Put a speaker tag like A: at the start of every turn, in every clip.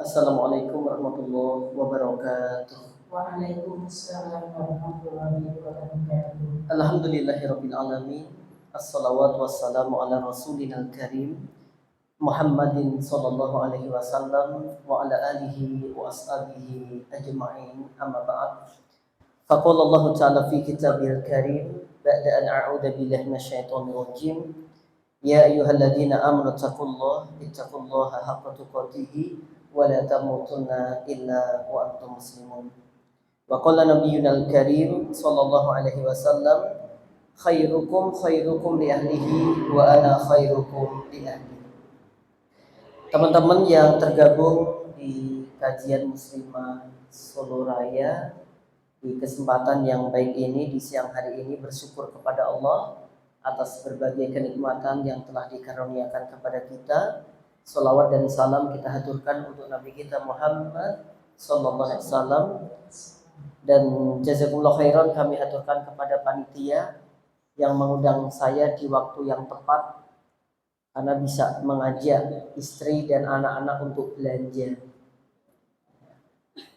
A: Assalamualaikum warahmatullahi wabarakatuh.
B: Waalaikumsalam warahmatullahi wabarakatuh.
A: Alhamdulillahirabbil alamin. Assalawatu wassalamu ala rasulil karim Muhammadin sallallahu alaihi wasallam wa ala alihi wa ashabihi ajma'in. Amma ba'd. Faqala Allah ta'ala fi kitabihil karim ba'da an a'udzu billahi minasyaitonir rajim. Ya ayyuhalladzina amanu ittaqullaha haqqa tuqatih wa la tamutunna illa wa antum muslimun. Wa qala nabiyyuna al-karim sallallahu alaihi wasallam khairukum li ahlihi wa ana khairukum li ahli. Teman-teman yang tergabung di kajian Muslimah Solo Raya, di kesempatan yang baik ini di siang hari ini bersyukur kepada Allah atas berbagai kenikmatan yang telah dikaruniakan kepada kita. Sholawat dan salam kita haturkan untuk Nabi kita Muhammad sallallahu alaihi wasallam. Dan jazakumullah khairan kami haturkan kepada panitia yang mengundang saya di waktu yang tepat karena bisa mengajak istri dan anak-anak untuk belanja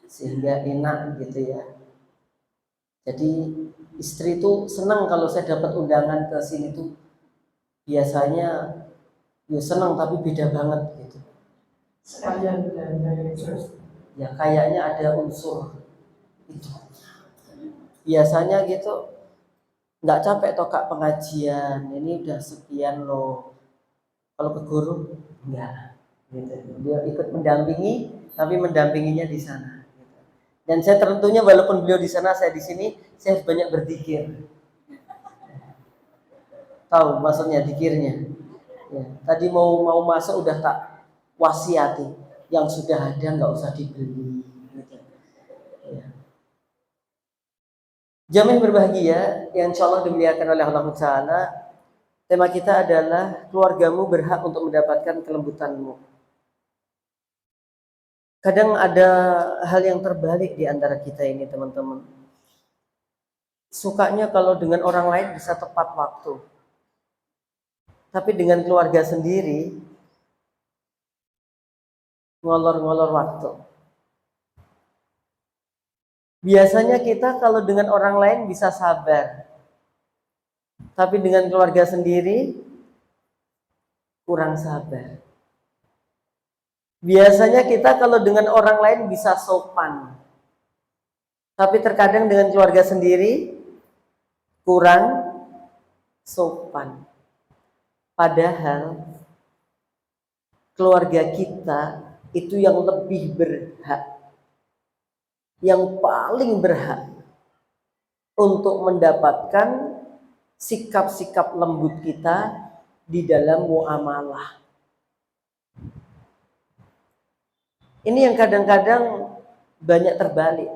A: sehingga enak gitu ya. Jadi istri tuh senang kalau saya dapat undangan ke sini tuh. Biasanya ya senang tapi beda banget gitu.
B: Sekalian belanja terus.
A: Ya kayaknya ada unsur itu. Biasanya gitu nggak capek toh Kak pengajian, ini udah sekian loh. Kalau ke guru enggak gitu. Dia ikut mendampingi tapi mendampinginya di sana. Dan saya tentunya walaupun beliau di sana, saya di sini, saya harus banyak berzikir. Tahu maksudnya zikirnya? Ya, tadi mau masuk udah tak wasiati, yang sudah ada nggak usah dibeli. Gitu. Ya. Jamaah yang berbahagia, yang insya Allah dimuliakan oleh Allah Ta'ala. Tema kita adalah keluargamu berhak untuk mendapatkan kelembutanmu. Kadang ada hal yang terbalik di antara kita ini teman-teman. Sukanya kalau dengan orang lain bisa tepat waktu. Tapi dengan keluarga sendiri ngolor-ngolor waktu. Biasanya kita kalau dengan orang lain bisa sabar. Tapi dengan keluarga sendiri kurang sabar. Biasanya kita kalau dengan orang lain bisa sopan. Tapi terkadang dengan keluarga sendiri kurang sopan. Padahal keluarga kita itu yang lebih berhak, yang paling berhak untuk mendapatkan sikap-sikap lembut kita di dalam muamalah. Ini yang kadang-kadang banyak terbalik.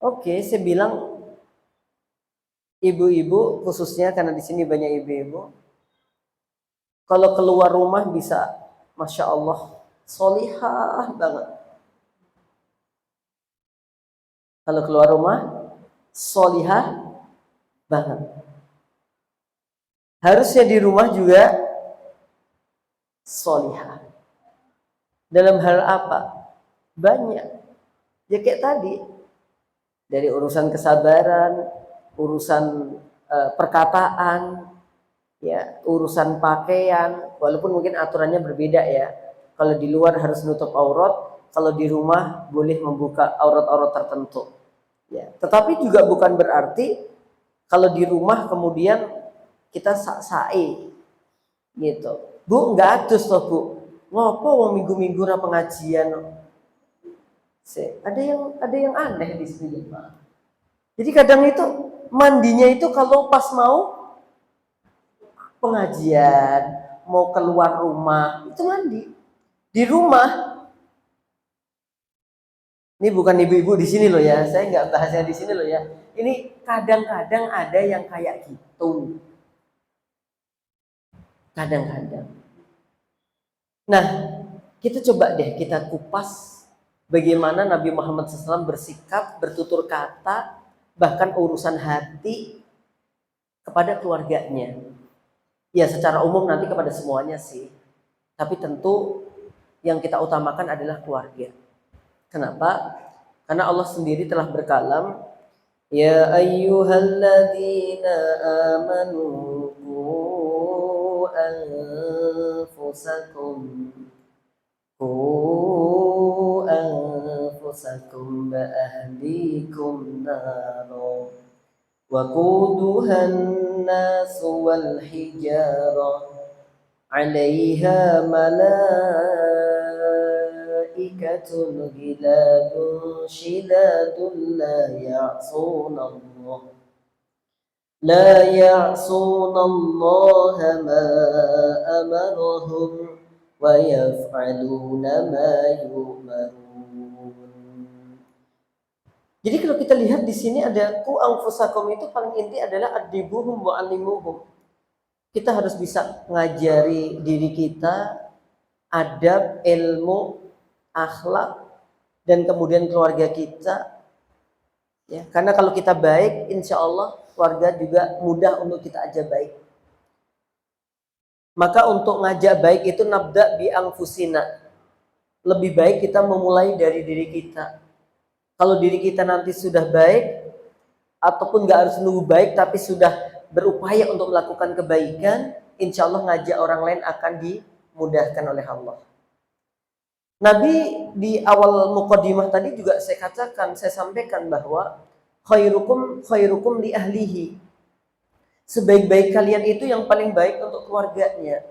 A: Oke, saya bilang ibu-ibu khususnya karena di sini banyak ibu-ibu. Kalau keluar rumah bisa, masya Allah, solihah banget. Kalau keluar rumah, solihah banget. Harusnya di rumah juga solihah. Dalam hal apa? Banyak. Ya kayak tadi. Dari urusan kesabaran, urusan perkataan, ya, urusan pakaian, walaupun mungkin aturannya berbeda ya. Kalau di luar harus nutup aurat, kalau di rumah boleh membuka aurat-aurat tertentu. Ya, tetapi juga bukan berarti kalau di rumah kemudian kita sak-sae gitu. Bu, enggak adus toh, Bu. Ngopo wong minggu-minggu ra pengajian. Ada yang aneh di sini, Pak. Jadi kadang itu mandinya itu kalau pas mau pengajian, mau keluar rumah, itu mandi. Di rumah. Ini bukan ibu-ibu di sini loh ya. Saya nggak bahasnya di sini loh ya. Ini kadang-kadang ada yang kayak gitu. Kadang-kadang. Nah, kita coba deh kita kupas bagaimana Nabi Muhammad SAW bersikap, bertutur kata, bahkan urusan hati kepada keluarganya. Ya secara umum nanti kepada semuanya sih. Tapi tentu yang kita utamakan adalah keluarga. Kenapa? Karena Allah sendiri telah berkalam, ya ayyuhalladzina amanu qu anfusakum wa ahlikum naro وقودها الناس والحجارة عليها ملائكة غلاظ شداد لا يعصون الله ما أمرهم ويفعلون ما يؤمرون. Jadi kalau kita lihat di sini ada ku anfusakum, itu paling inti adalah adibuhum wa alimuhum. Kita harus bisa ngajari diri kita adab, ilmu, akhlak, dan kemudian keluarga kita. Ya, karena kalau kita baik, insya Allah keluarga juga mudah untuk kita ajak baik. Maka untuk ngajak baik itu nabda bi anfusina. Lebih baik kita memulai dari diri kita. Kalau diri kita nanti sudah baik, ataupun gak harus nunggu baik, tapi sudah berupaya untuk melakukan kebaikan, insya Allah ngajak orang lain akan dimudahkan oleh Allah. Nabi di awal muqaddimah tadi juga saya sampaikan bahwa khairukum li ahlihi. Sebaik-baik kalian itu yang paling baik untuk keluarganya.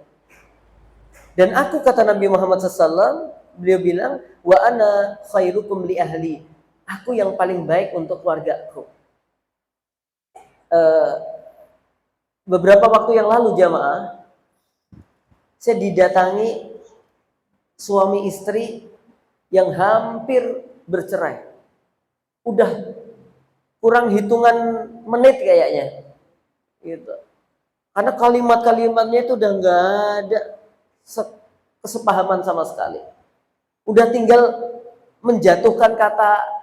A: Dan aku, kata Nabi Muhammad SAW, beliau bilang, wa ana khairukum li ahli. Aku yang paling baik untuk keluargaku. Beberapa waktu yang lalu jamaah, saya didatangi suami istri yang hampir bercerai. Udah kurang hitungan menit kayaknya. Gitu. Karena kalimat-kalimatnya itu udah nggak ada kesepahaman sama sekali. Udah tinggal menjatuhkan kata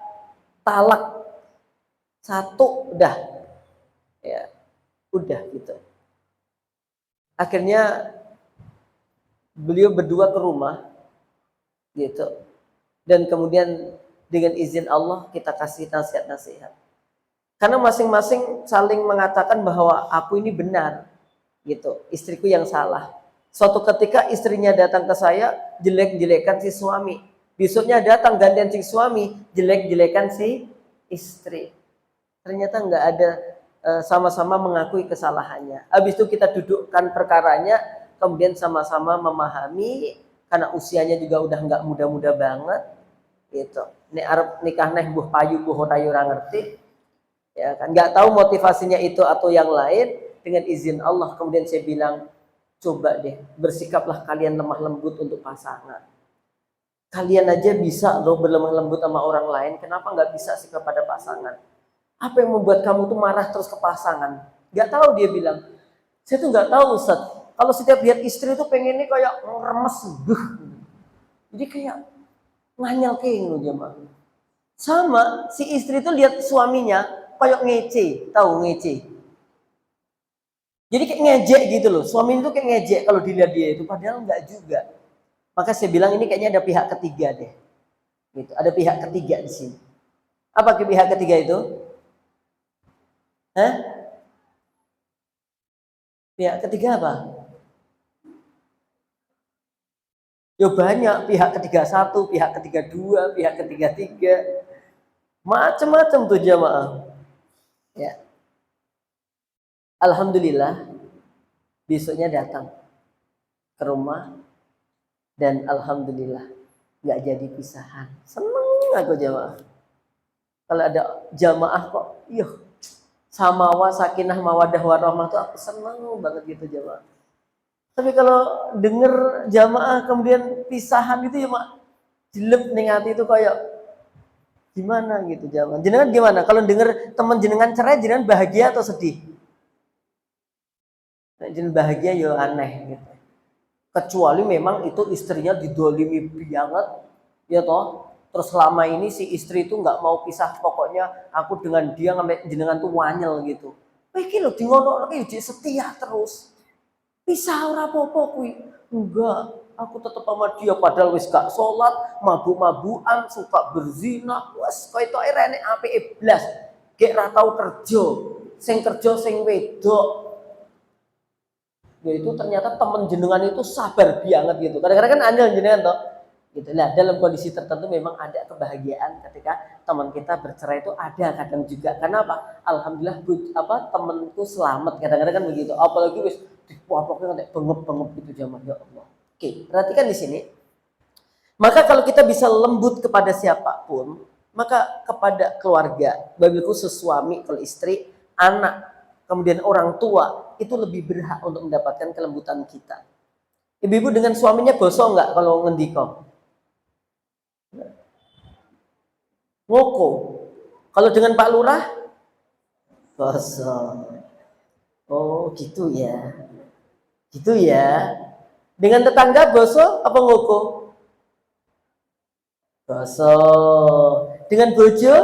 A: talak satu, udah ya, udah gitu. Akhirnya beliau berdua ke rumah gitu, dan kemudian dengan izin Allah kita kasih nasihat-nasihat, karena masing-masing saling mengatakan bahwa aku ini benar gitu, istriku yang salah. Suatu ketika istrinya datang ke saya jelek-jelekan si suami, besoknya datang gantian si suami jelek-jelekan si istri. Ternyata nggak ada, sama-sama mengakui kesalahannya. Habis itu kita dudukkan perkaranya, kemudian sama-sama memahami, karena usianya juga udah nggak muda-muda banget gitu. Ini Arab nikah neh buh payu buh rayu ora ngerti, ya kan, nggak tahu motivasinya itu atau yang lain. Dengan izin Allah kemudian saya bilang, coba deh bersikaplah kalian lemah lembut untuk pasangan. Kalian aja bisa loh berlemah lembut sama orang lain, kenapa nggak bisa sih kepada pasangan? Apa yang membuat kamu tuh marah terus ke pasangan? Nggak tahu, dia bilang. Saya tuh nggak tahu Ustaz. Kalau setiap lihat istri tuh pengennya kayak remes, jadi kayak nganyel kayak gitu jemaah. Sama si istri tuh lihat suaminya kayak ngece, tahu ngece. Jadi kayak ngejek gitu loh. Suami itu kayak ngejek kalau dilihat dia itu, padahal nggak juga. Maka saya bilang ini kayaknya ada pihak ketiga deh. Gitu. Ada pihak ketiga di sini. Apa pihak ketiga itu? Hah? Pihak ketiga apa? Ya banyak, pihak ketiga satu, pihak ketiga dua, pihak ketiga tiga. Macam-macam tuh jamaah. Ya. Alhamdulillah besoknya datang ke rumah dan alhamdulillah nggak jadi pisahan. Seneng aku jamaah. Kalau ada jamaah kok, samawa sakinah mawadah warahmah tuh aku seneng banget gitu jamaah. Tapi kalau denger jamaah kemudian pisahan gitu ya mak, jelek ning hati itu kayak gimana gitu jamaah. Jenengan gimana? Kalau denger teman jenengan cerai, jenengan bahagia atau sedih? Jenengan bahagia ya aneh gitu. Kecuali memang itu istrinya didolimi banget, ya toh. Terus selama ini si istri itu nggak mau pisah, pokoknya aku dengan dia ngambil jenengan tuh wanyel gitu. Iki lho di ngono iki setia terus. Pisah ora apa-apa kuwi. Enggak. aku tetep sama dia padahal wis gak sholat, mabuk-mabukan, suka berzina, wes koyo tok rene apike blas. Gek ra tau kerja, sing wedok. Ya itu ternyata temen jenengan itu sabar banget gitu. Kadang-kadang kan andal jenengan toh. Gitu lah, dalam kondisi tertentu memang ada kebahagiaan ketika teman kita bercerai itu ada kadang juga. Karena apa? Alhamdulillah temenku selamat, kadang-kadang kan begitu. Apalagi wis dipopoknya kayak bengep-bengep gitu jamaah, ya Allah. Oke, perhatikan di sini. Maka kalau kita bisa lembut kepada siapapun, maka kepada keluarga, wabil khusus suami, kalau istri, anak, kemudian orang tua, itu lebih berhak untuk mendapatkan kelembutan kita. Ibu-ibu dengan suaminya gosong nggak kalau ngendiko? Ngoko. Kalau dengan Pak Lurah? Gosong. Oh gitu ya. Gitu ya. Dengan tetangga gosong apa ngoko? Gosong. Dengan bojo?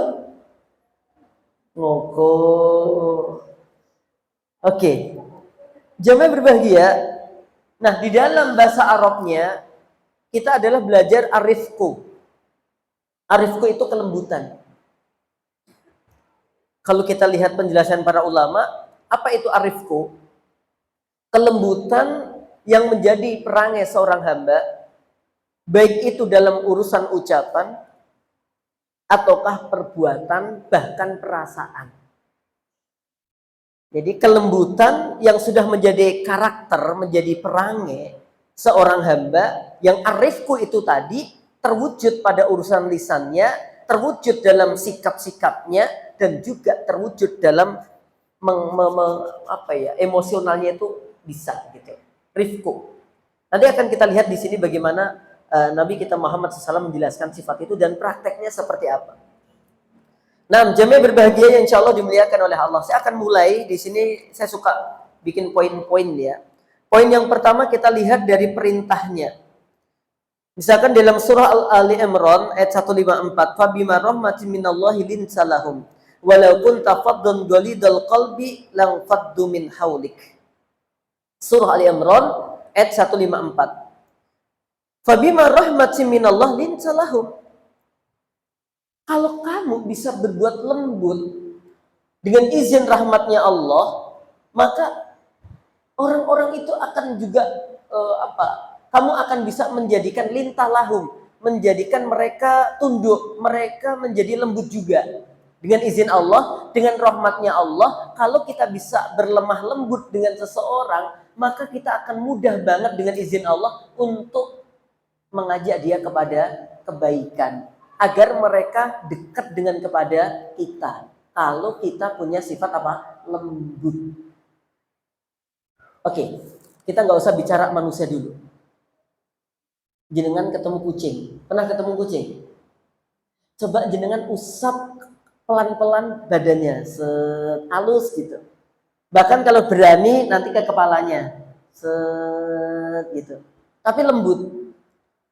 A: Ngoko. Oke. Jamaah berbahagia. Nah, di dalam bahasa Arabnya kita adalah belajar arifku. Arifku itu kelembutan. Kalau kita lihat penjelasan para ulama, apa itu arifku? Kelembutan yang menjadi perangai seorang hamba, baik itu dalam urusan ucapan, ataukah perbuatan, bahkan perasaan. Jadi kelembutan yang sudah menjadi karakter, menjadi perangai seorang hamba, yang arifku itu tadi terwujud pada urusan lisannya, terwujud dalam sikap-sikapnya, dan juga terwujud dalam emosionalnya itu bisa gitu. Rifku. Nanti akan kita lihat di sini bagaimana Nabi kita Muhammad SAW menjelaskan sifat itu dan prakteknya seperti apa. Nah, jamaah berbahagia yang insya Allah dimuliakan oleh Allah. Saya akan mulai di sini. Saya suka bikin poin-poin ya. Poin yang pertama kita lihat dari perintahnya. Misalkan dalam surah Ali Imran ayat 154, "Fabima rahmatin minallahi linsalahum walau kunta faddan ghalidal qalbi lang faddu min haulik." Surah Ali Imran ayat 154. "Fabima rahmatin minallahi linsalahum." Kalau kamu bisa berbuat lembut dengan izin rahmatnya Allah, maka orang-orang itu akan juga kamu akan bisa menjadikan lintalahum, menjadikan mereka tunduk, mereka menjadi lembut juga. Dengan izin Allah, dengan rahmatnya Allah, kalau kita bisa berlemah lembut dengan seseorang, maka kita akan mudah banget dengan izin Allah untuk mengajak dia kepada kebaikan. Agar mereka dekat dengan kepada kita. Kalau kita punya sifat apa? Lembut. Oke, kita nggak usah bicara manusia dulu. Jenengan ketemu kucing. Pernah ketemu kucing? Coba jenengan usap pelan-pelan badannya. Halus gitu. Bahkan kalau berani nanti ke kepalanya. Gitu. Tapi lembut.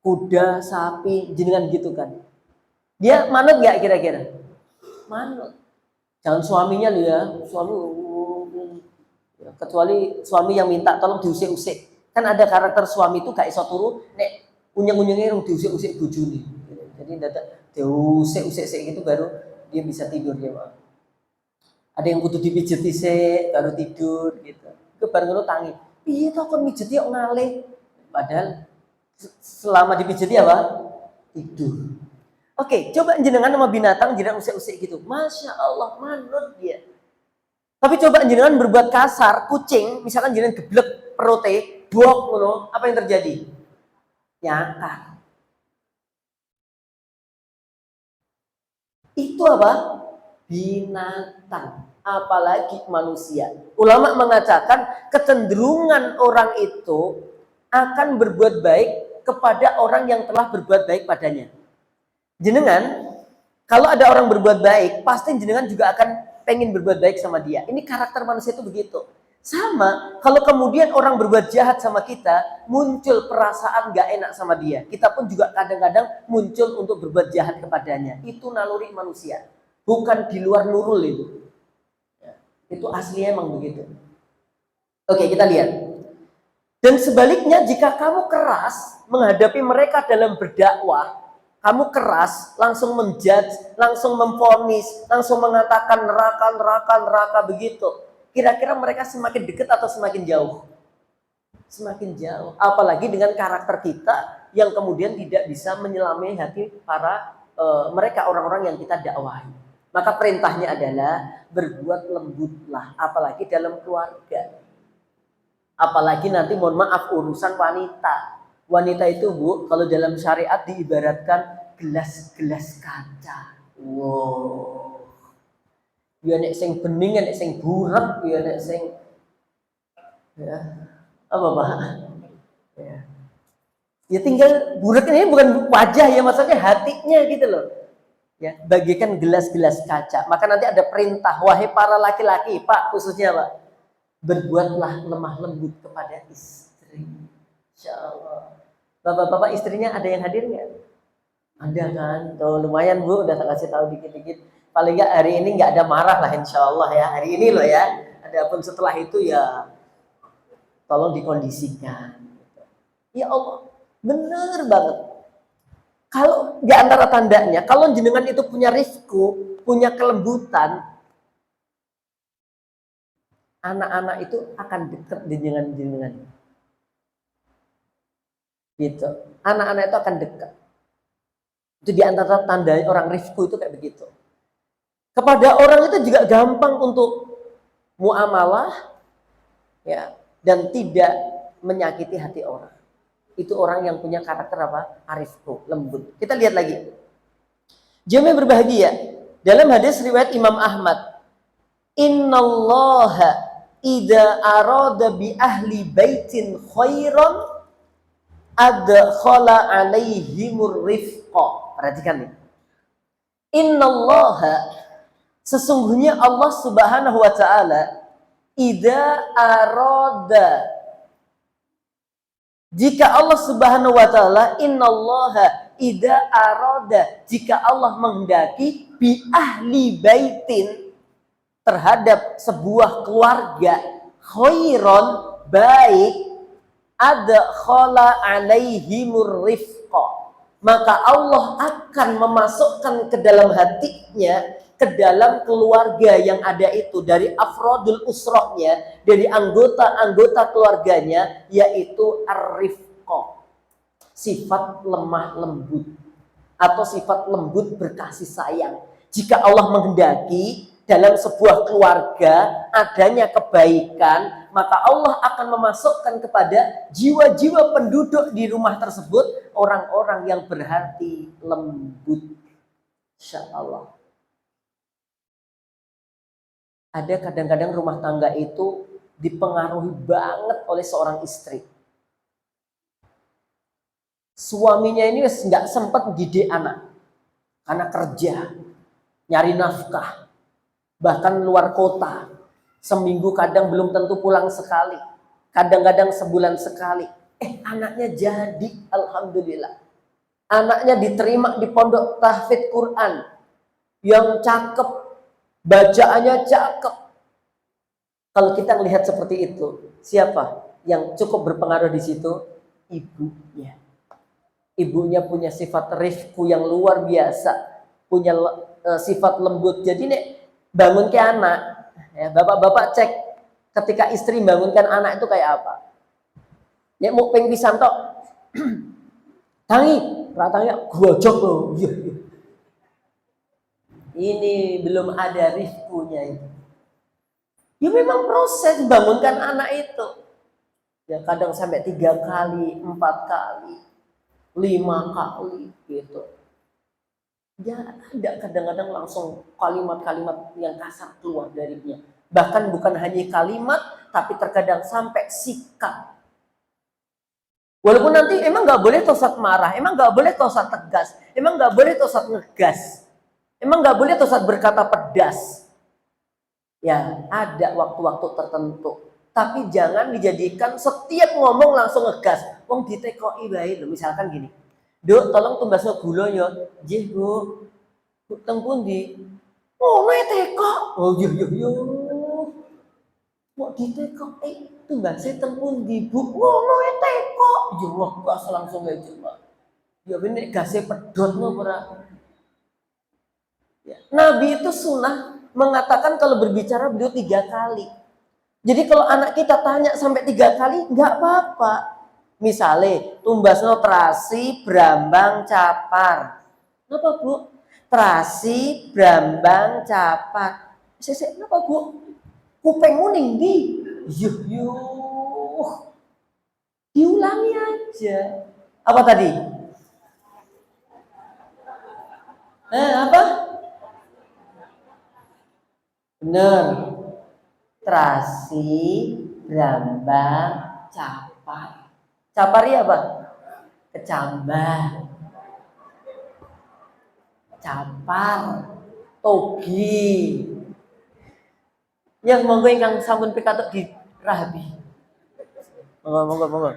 A: Kuda, sapi, jenengan gitu kan. Dia manut nggak kira-kira? Manut. Jangan suaminya loh ya, suami kecuali suami yang minta tolong diusik-usik. Kan ada karakter suami itu gak iso turu, nek unyeng-unyengnya yang diusik-usik bojone. Jadi dadak diusik-usik gitu baru dia bisa tidur ya, Pak. Ada yang kudu dipijeti sik baru tidur gitu. Itu baru ngono tangi. Piye to kon mijeti kok ngalih? Padahal selama dipijeti apa? Tidur. Oke, coba jenengan sama binatang jenengan usik-usik gitu. Masya Allah, manut dia. Tapi coba jenengan berbuat kasar, kucing, misalkan jenengan geblek perutnya, buak ngono, apa yang terjadi? Nyakar. Itu apa? Binatang. Apalagi manusia. Ulama mengatakan kecenderungan orang itu akan berbuat baik kepada orang yang telah berbuat baik padanya. Jenengan, kalau ada orang berbuat baik, pasti jenengan juga akan pengen berbuat baik sama dia. Ini karakter manusia itu begitu. Sama, kalau kemudian orang berbuat jahat sama kita, muncul perasaan gak enak sama dia. Kita pun juga kadang-kadang muncul untuk berbuat jahat kepadanya. Itu naluri manusia. Bukan di luar nurul itu. Itu aslinya emang begitu. Oke, kita lihat. Dan sebaliknya jika kamu keras menghadapi mereka dalam berdakwah, kamu keras, langsung menjudge, langsung memvonis, langsung mengatakan neraka, neraka, neraka begitu. Kira-kira mereka semakin dekat atau semakin jauh? Semakin jauh. Apalagi dengan karakter kita yang kemudian tidak bisa menyelami hati para mereka orang-orang yang kita dakwahi. Maka perintahnya adalah berbuat lembutlah, apalagi dalam keluarga. Apalagi nanti mohon maaf urusan wanita. Wanita itu Bu, kalau dalam syariat diibaratkan gelas-gelas kaca. Wow. Ya nek sing bening, nek sing burak, ya nek sing ya. Apa Pak? Ya. Ya tinggal burak ini bukan wajah ya, maksudnya hatinya gitu loh. Ya, bagikan gelas-gelas kaca. Maka nanti ada perintah, wahai para laki-laki, Pak khususnya Pak, berbuatlah lemah lembut kepada istri. Insya Allah. Bapak-bapak istrinya ada yang hadir nggak? Ada kan? Tuh lumayan Bu, udah tak kasih tahu dikit-dikit. Paling nggak hari ini nggak ada marah lah Insya Allah ya. Hari ini loh ya. Adapun setelah itu ya tolong dikondisikan. Ya Allah, bener banget. Kalau di antara tandanya, kalau jenengan itu punya rifku, punya kelembutan, anak-anak itu akan dekat dengan jenengan. Gitu. Anak-anak itu akan dekat. Itu di antara tanda orang rifku itu kayak begitu. Kepada orang itu juga gampang untuk muamalah ya, dan tidak menyakiti hati orang. Itu orang yang punya karakter apa? Arifku, lembut. Kita lihat lagi. Jemaah berbahagia. Dalam hadis riwayat Imam Ahmad, Innallaha idza arada bi ahli baitin khairan adkhala alaihimur rifqa. Perhatikan nih. Innallaha, sesungguhnya Allah Subhanahu wa taala, idza arada, jika Allah Subhanahu wa taala, innallaha idza arada, jika Allah menghendaki bi ahli baitin, terhadap sebuah keluarga, khairon, baik, adkhala alaihimur rifqa, maka Allah akan memasukkan ke dalam hatinya, ke dalam keluarga yang ada itu, dari afrodul usrohnya, dari anggota-anggota keluarganya, yaitu ar-rifqa, sifat lemah lembut atau sifat lembut berkasih sayang. Jika Allah menghendaki dalam sebuah keluarga adanya kebaikan, maka Allah akan memasukkan kepada jiwa-jiwa penduduk di rumah tersebut orang-orang yang berhati lembut. Insya Allah. Ada kadang-kadang rumah tangga itu dipengaruhi banget oleh seorang istri. Suaminya ini nggak sempat didik anak karena kerja, nyari nafkah, bahkan luar kota, seminggu kadang belum tentu pulang sekali, kadang-kadang sebulan sekali. Anaknya jadi, alhamdulillah. Anaknya diterima di pondok tahfidz Quran yang cakep, bacaannya cakep. Kalau kita melihat seperti itu, siapa yang cukup berpengaruh di situ? Ibunya. Ibunya punya sifat rifku yang luar biasa, punya sifat lembut. Jadi nek bangun ke anak, ya, bapak-bapak cek ketika istri bangunkan anak itu kayak apa. Nek mau peng pisan tok, tangi, ratangnya gojok loh. Ini belum ada rifkunya itu. Ya memang proses bangunkan anak itu. Ya kadang sampai 3 kali, 4 kali, 5 kali gitu. Ya ada kadang-kadang langsung kalimat-kalimat yang kasar keluar darinya. Bahkan bukan hanya kalimat, tapi terkadang sampai sikap. Walaupun nanti emang nggak boleh tosat marah, emang nggak boleh tosat tegas, emang nggak boleh tosat ngegas, emang nggak boleh tosat berkata pedas. Ya ada waktu-waktu tertentu. Tapi jangan dijadikan setiap ngomong langsung ngegas. Wong ditekoi bae lho, misalkan gini. Duk, tolong tumbasno gula ya. Nggih, Bu. Teng pundi? Oh, teko. Oh, yo. Mau ditekok tumbase teng pundi Bu? Ngono tekok. Ya wah gas langsung aja, Pak. Ya bener gase pedot no ora. Ya. Nabi itu sunnah mengatakan kalau berbicara beliau 3 kali. Jadi kalau anak kita tanya sampai 3 kali nggak apa-apa. Misalnya tumbasno terasi, brambang, capar. Napa Bu? Terasi, brambang, capar. Sesek napa Bu? Kupengmu ning ndi? Yuh. Diulangi aja. Apa tadi? Apa? Bener. Terasi, brambang, capar. Capari apa? Kecambah. Capar. Togi. Yang monggo ingkang sampun pikatuk di rahabi. Monggo.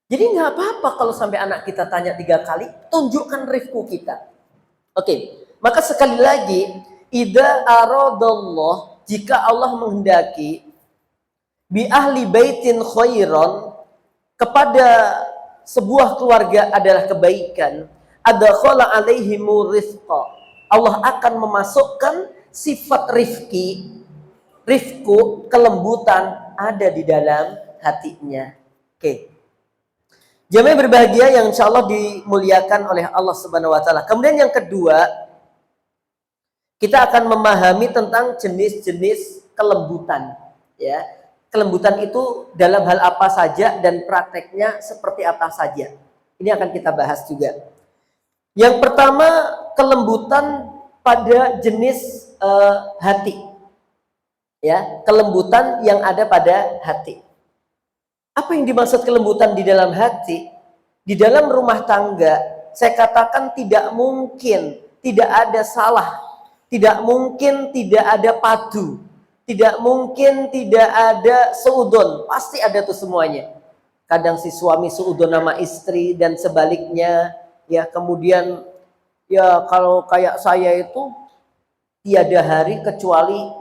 A: Jadi nggak apa-apa kalau sampai anak kita tanya 3 kali, tunjukkan rifku kita. Oke, maka sekali lagi, idza aradallah, jika Allah menghendaki bi ahli baitin khairan, kepada sebuah keluarga adalah kebaikan, adakhala alaihimu rizqa. Allah akan memasukkan sifat rifku, kelembutan ada di dalam hatinya. Oke. Jamaah berbahagia yang insya Allah dimuliakan oleh Allah Subhanahu Wa Taala. Kemudian yang kedua, kita akan memahami tentang jenis-jenis kelembutan. Ya, kelembutan itu dalam hal apa saja dan prakteknya seperti apa saja. Ini akan kita bahas juga. Yang pertama, kelembutan pada jenis hati. Ya, kelembutan yang ada pada hati. Apa yang dimaksud kelembutan di dalam hati? Di dalam rumah tangga, saya katakan tidak mungkin tidak ada salah, tidak mungkin tidak ada padu, tidak mungkin tidak ada seudon, pasti ada tuh semuanya. Kadang si suami seudon sama istri dan sebaliknya, ya kemudian ya kalau kayak saya itu tiada hari kecuali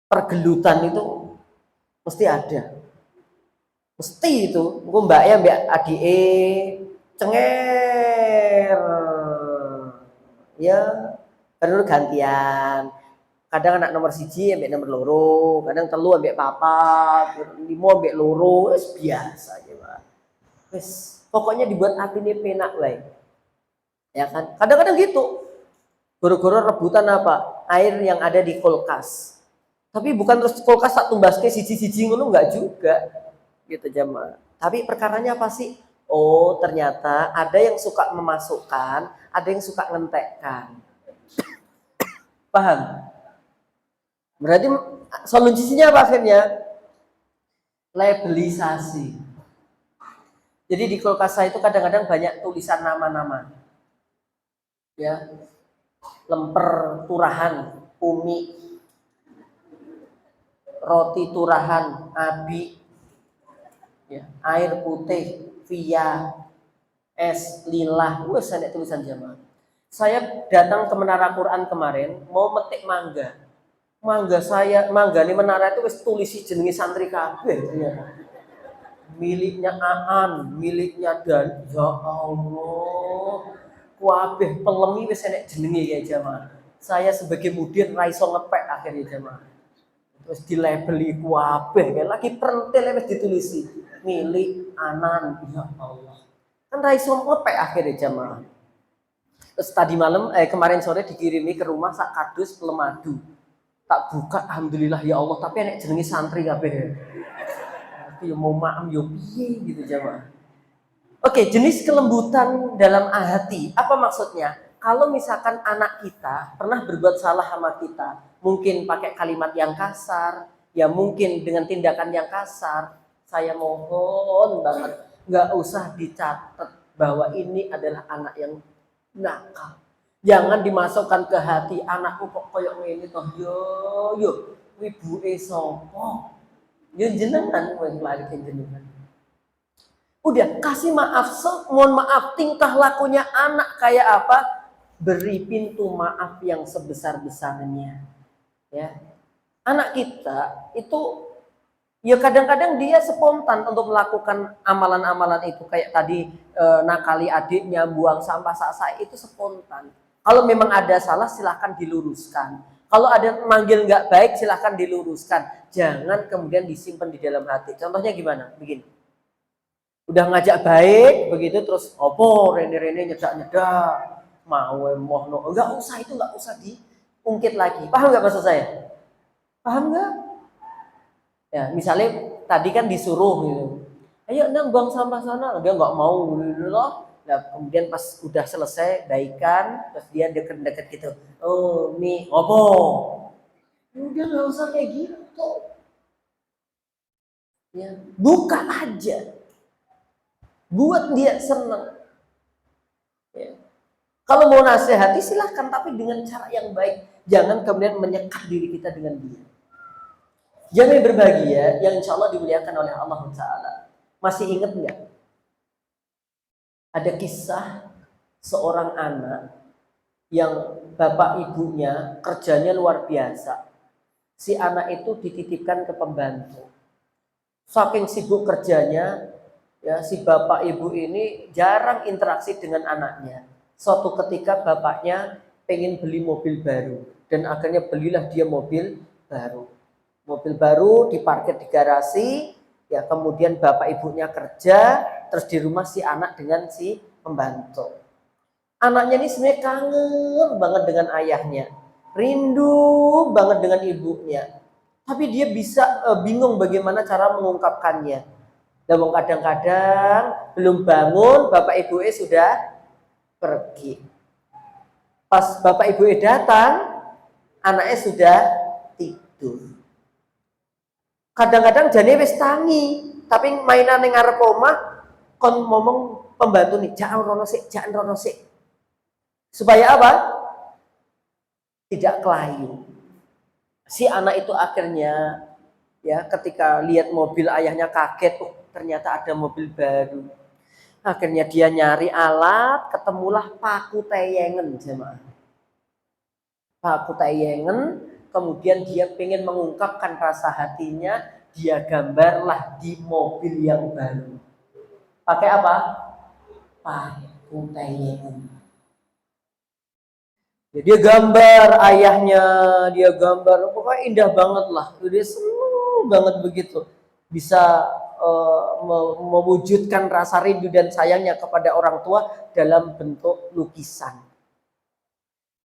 A: pergelutan itu mesti ada. Mesti itu. Engko mbaknya mbak adike cenger. Ya, kadang gantian. Kadang anak nomor 1 ambek nomor loro, kadang 3 ambek papat, 5 ambek loro, wis biasa aja, Pak. Wis, pokoknya dibuat atine penak wae. Ya kan? Kadang-kadang gitu. Goro-goro rebutan apa? Air yang ada di kulkas. Tapi bukan terus kulkas tak tumbaske siji-siji ngono enggak juga. Gitu jamaah. Tapi perkaranya apa sih? Oh, ternyata ada yang suka memasukkan, ada yang suka ngentekkan. Paham? Berarti solusinya apa akhirnya? Labelisasi. Jadi di kulkas saya itu kadang-kadang banyak tulisan nama-nama. Ya. Lemper turahan, Umi, roti turahan, Abi, ya, air putih, Via, es lillah, wes ada tulisan jamaah. Saya datang ke Menara Quran kemarin mau metik mangga. Mangga nih Menara itu wes tulisi jenenge santri kabeh ternyata. Miliknya Aan, miliknya Dan. Ya Allah. Kabeh pelemi wis enek jenenge ya jamaah. Saya sebagai mudir ra iso ngepek akhirnya jamaah. Terus dilabeli kabeh kan lagi prentil wis ditulisi milik Anan. Ya Allah. Kan ra iso ngepek akhirnya jamaah. Terus tadi malam kemarin sore dikirimi ke rumah sak kardus pelemadu. Tak buka alhamdulillah ya Allah, tapi enek jenenge santri kabeh. Aku ya mau maam yo piye gitu jamaah. Oke, jenis kelembutan dalam hati. Apa maksudnya? Kalau misalkan anak kita pernah berbuat salah sama kita, mungkin pakai kalimat yang kasar, ya mungkin dengan tindakan yang kasar, saya mohon banget nggak usah dicatat bahwa ini adalah anak yang nakal. Jangan dimasukkan ke hati anakku kok koyok ngene toh yo ibuke sapa? Yo jenengan kowe nglarike jenengan. Udah kasih maaf, mohon maaf, tingkah lakunya anak kayak apa? Beri pintu maaf yang sebesar-besarnya. Ya, anak kita itu ya kadang-kadang dia spontan untuk melakukan amalan-amalan itu kayak tadi nakali adiknya buang sampah saat saya itu spontan. Kalau memang ada salah silahkan diluruskan. Kalau ada manggil nggak baik silahkan diluruskan. Jangan kemudian disimpan di dalam hati. Contohnya gimana? Begini. Udah ngajak baik begitu terus opo rene-rene nyedak-nyedak mau mohno enggak usah itu enggak usah diungkit lagi. Paham nggak maksud saya? Paham nggak? Ya, misalnya tadi kan disuruh gitu. Ayo nang buang sampah sana, dia nggak mau gitu loh. Nah, kemudian pas udah selesai baikan, terus dia deket-deket gitu. Oh, mi, opo? Udah nggak usah kayak gitu. Ya, buka aja. Buat dia senang. Ya. Kalau mau nasihati silahkan, tapi dengan cara yang baik. Jangan kemudian menyekat diri kita dengan dia. Jamaah berbahagia yang insya Allah dimuliakan oleh Allah Ta'ala. Masih ingat nggak? Ada kisah seorang anak yang bapak ibunya kerjanya luar biasa. Si anak itu dititipkan ke pembantu. Saking sibuk kerjanya, ya si bapak ibu ini jarang interaksi dengan anaknya. Suatu ketika bapaknya pengen beli mobil baru dan akhirnya belilah dia mobil baru. Mobil baru diparkir di garasi, ya kemudian bapak ibunya kerja, terus di rumah si anak dengan si pembantu. Anaknya ini sebenarnya kangen banget dengan ayahnya, rindu banget dengan ibunya. Tapi dia bisa bingung bagaimana cara mengungkapkannya. Dan kadang-kadang belum bangun, bapak ibunya sudah pergi. Pas bapak ibunya datang, anaknya sudah tidur. Kadang-kadang jane wis tangi, tapi mainan ning ngarep omah kon ngomong pembantu nih, jangan rono sik, jangan rono sik. Supaya apa? Tidak kelayu. Si anak itu akhirnya ya ketika lihat mobil ayahnya kaget, oh ternyata ada mobil baru. Akhirnya dia nyari alat, ketemulah paku teyengen jemaah. Paku teyengen, kemudian dia pengen mengungkapkan rasa hatinya, dia gambarlah di mobil yang baru. Pakai apa? Paku teyengen. Dia gambar ayahnya, dia gambar, pokoknya indah banget lah. Dia seneng banget begitu. Bisa mewujudkan rasa rindu dan sayangnya kepada orang tua dalam bentuk lukisan.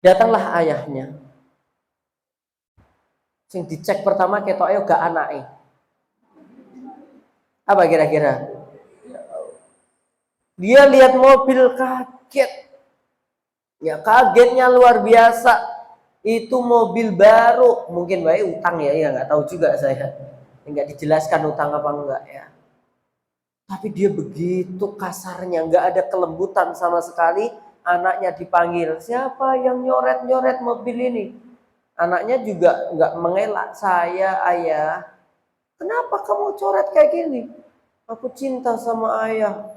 A: Datanglah ayahnya. Sing dicek pertama ketok ayo gak anake. Apa kira-kira? Dia lihat mobil kaget. Ya kagetnya luar biasa. Itu mobil baru, mungkin baik utang ya, nggak tahu juga saya. Nggak dijelaskan utang apa enggak ya. Tapi dia begitu kasarnya, nggak ada kelembutan sama sekali. Anaknya dipanggil, siapa yang nyoret-nyoret mobil ini? Anaknya juga nggak mengelak, saya ayah. Kenapa kamu coret kayak gini? Aku cinta sama ayah.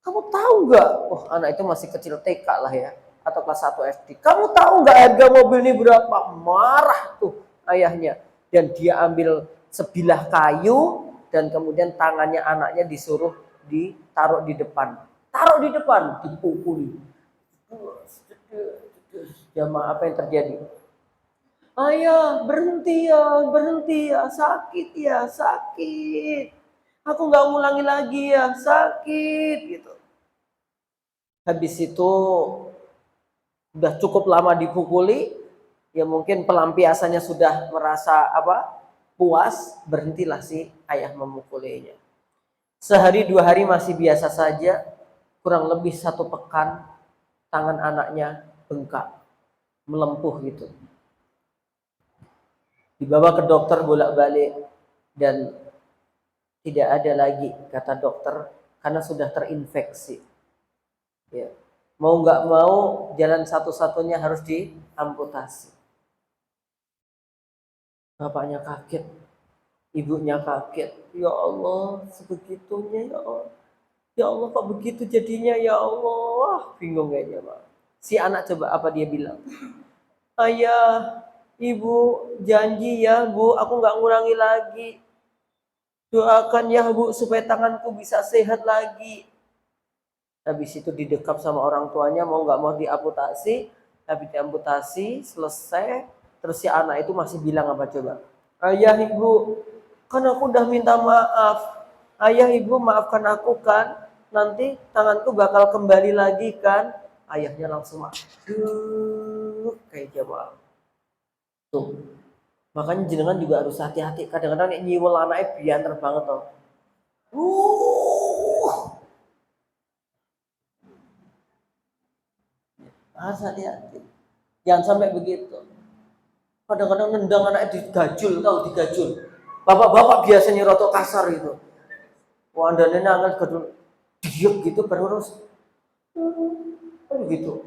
A: Kamu tahu nggak? Oh, anak itu masih kecil TK lah ya, atau kelas 1 SD. Kamu tahu nggak harga mobil ini berapa? Marah tuh ayahnya. Dan dia ambil sebilah kayu dan kemudian tangannya anaknya disuruh ditaruh di depan. Taruh di depan, dipukuli. Jamaah apa yang terjadi? Ayah, berhenti ya, sakit ya, sakit. Aku nggak ngulangi lagi ya, sakit gitu. Habis itu udah cukup lama dipukuli, ya mungkin pelampiasannya sudah merasa puas, berhentilah si ayah memukulinya. Sehari 2 hari masih biasa saja, kurang lebih 1 pekan tangan anaknya bengkak, melempuh gitu. Dibawa ke dokter bolak-balik dan tidak ada lagi kata dokter karena sudah terinfeksi. Ya. Mau nggak mau jalan satu-satunya harus diamputasi. Bapaknya kaget, ibunya kaget. Ya Allah, sebegitunya ya Allah. Ya Allah kok begitu jadinya ya Allah. Bingung kayaknya Pak. Si anak coba apa dia bilang? Ayah, ibu janji ya bu, aku nggak ngurangi lagi. Doakan ya bu supaya tanganku bisa sehat lagi. Habis itu didekap sama orang tuanya mau nggak mau diamputasi. Habis diamputasi selesai. Terus si anak itu masih bilang apa coba? Ayah ibu, kan aku udah minta maaf. Ayah ibu maafkan aku kan. Nanti tanganku bakal kembali lagi kan. Ayahnya langsung aduh kayak jamaah. Tuh. Makanya jenengan juga harus hati-hati. Kadang-kadang nek nyiwel anaknya bianter banget toh. Harus hati-hati. Jangan sampai begitu. Kadang-kadang nendang anaknya digajul, tahu digajul. Bapak-bapak biasanya rotok kasar itu. Wah, anda nenangan gadul diuk gitu terus. Begitu.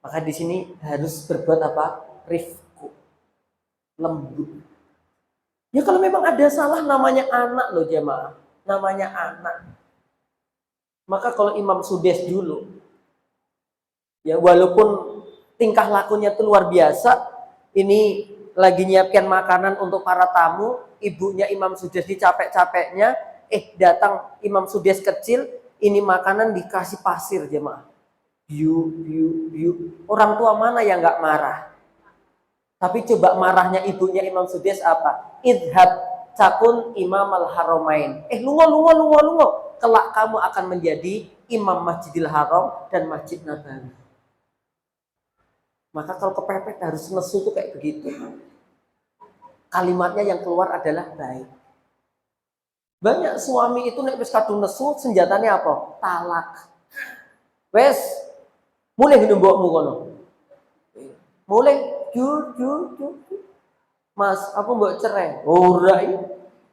A: Maka di sini harus berbuat apa? Rifku, lembut. Ya kalau memang ada salah namanya anak loh jemaah, namanya anak. Maka kalau Imam Sudes dulu, ya walaupun tingkah lakunya itu luar biasa, ini lagi nyiapkan makanan untuk para tamu, ibunya Imam Sudes capek-capeknya, datang Imam Sudes kecil, ini makanan dikasih pasir jemaah. Biu. Orang tua mana yang nggak marah? Tapi coba marahnya ibunya Imam Sudes apa? Idhab cakun imam al-haramain. Lungo. Kelak kamu akan menjadi imam Masjidil Haram dan Masjid Nabawi. Maka kalau kepepet harus nesu tuh kayak begitu. Kalimatnya yang keluar adalah baik. Banyak suami itu nek wis kadung nesu senjatanya apa? Talak. Wes, mulai mbokmu kono. Mulai jur. Mas, aku mbok cerai. Ora iki.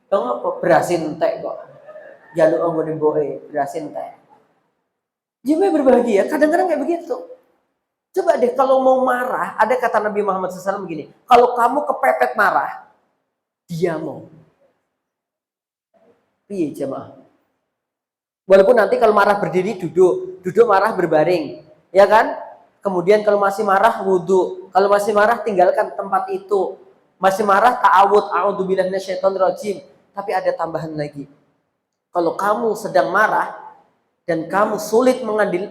A: Dong apa berasin entek kok. Jaluk anggone mboke, berasin entek. Jiwa berbahagia, kadang-kadang kayak begitu. Coba deh kalau mau marah, ada kata Nabi Muhammad SAW begini, kalau kamu kepepet marah, diam. Piye jemaah? Walaupun nanti kalau marah berdiri duduk marah berbaring, ya kan? Kemudian kalau masih marah wudhu, kalau masih marah tinggalkan tempat itu. Masih marah ta'awud, a'udzubillahi minasyaitonirrajim. Tapi ada tambahan lagi. Kalau kamu sedang marah dan kamu sulit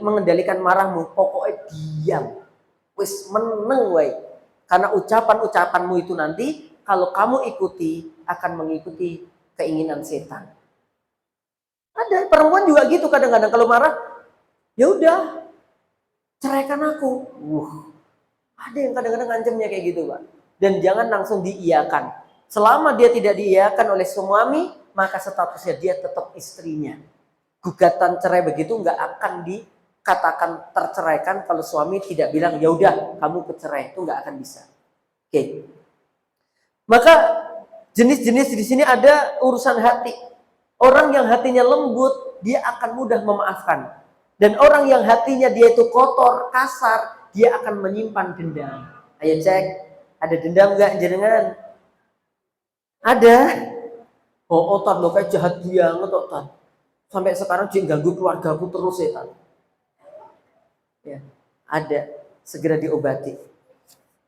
A: mengendalikan marahmu, pokoknya diam. Wis meneng wae. Karena ucapan-ucapanmu itu nanti kalau kamu ikuti akan mengikuti keinginan setan. Ada perempuan juga gitu kadang-kadang kalau marah, ya udah ceraikan aku. Ada yang kadang-kadang ngancemnya kayak gitu, Pak. Dan jangan langsung diiyakan. Selama dia tidak diiyakan oleh suami, maka statusnya dia tetap istrinya. Gugatan cerai begitu nggak akan dikatakan terceraikan kalau suami tidak bilang ya udah kamu kecerai, itu nggak akan bisa. Oke. Maka jenis-jenis di sini ada urusan hati. Orang yang hatinya lembut, dia akan mudah memaafkan. Dan orang yang hatinya dia itu kotor, kasar, dia akan menyimpan dendam. Ayo cek, ada dendam nggak jenengan? Ada. Oh, otak lo kayak jahat banget otak. Sampai sekarang dia ganggu keluargaku terus setan. Ya, ada. Segera diobati.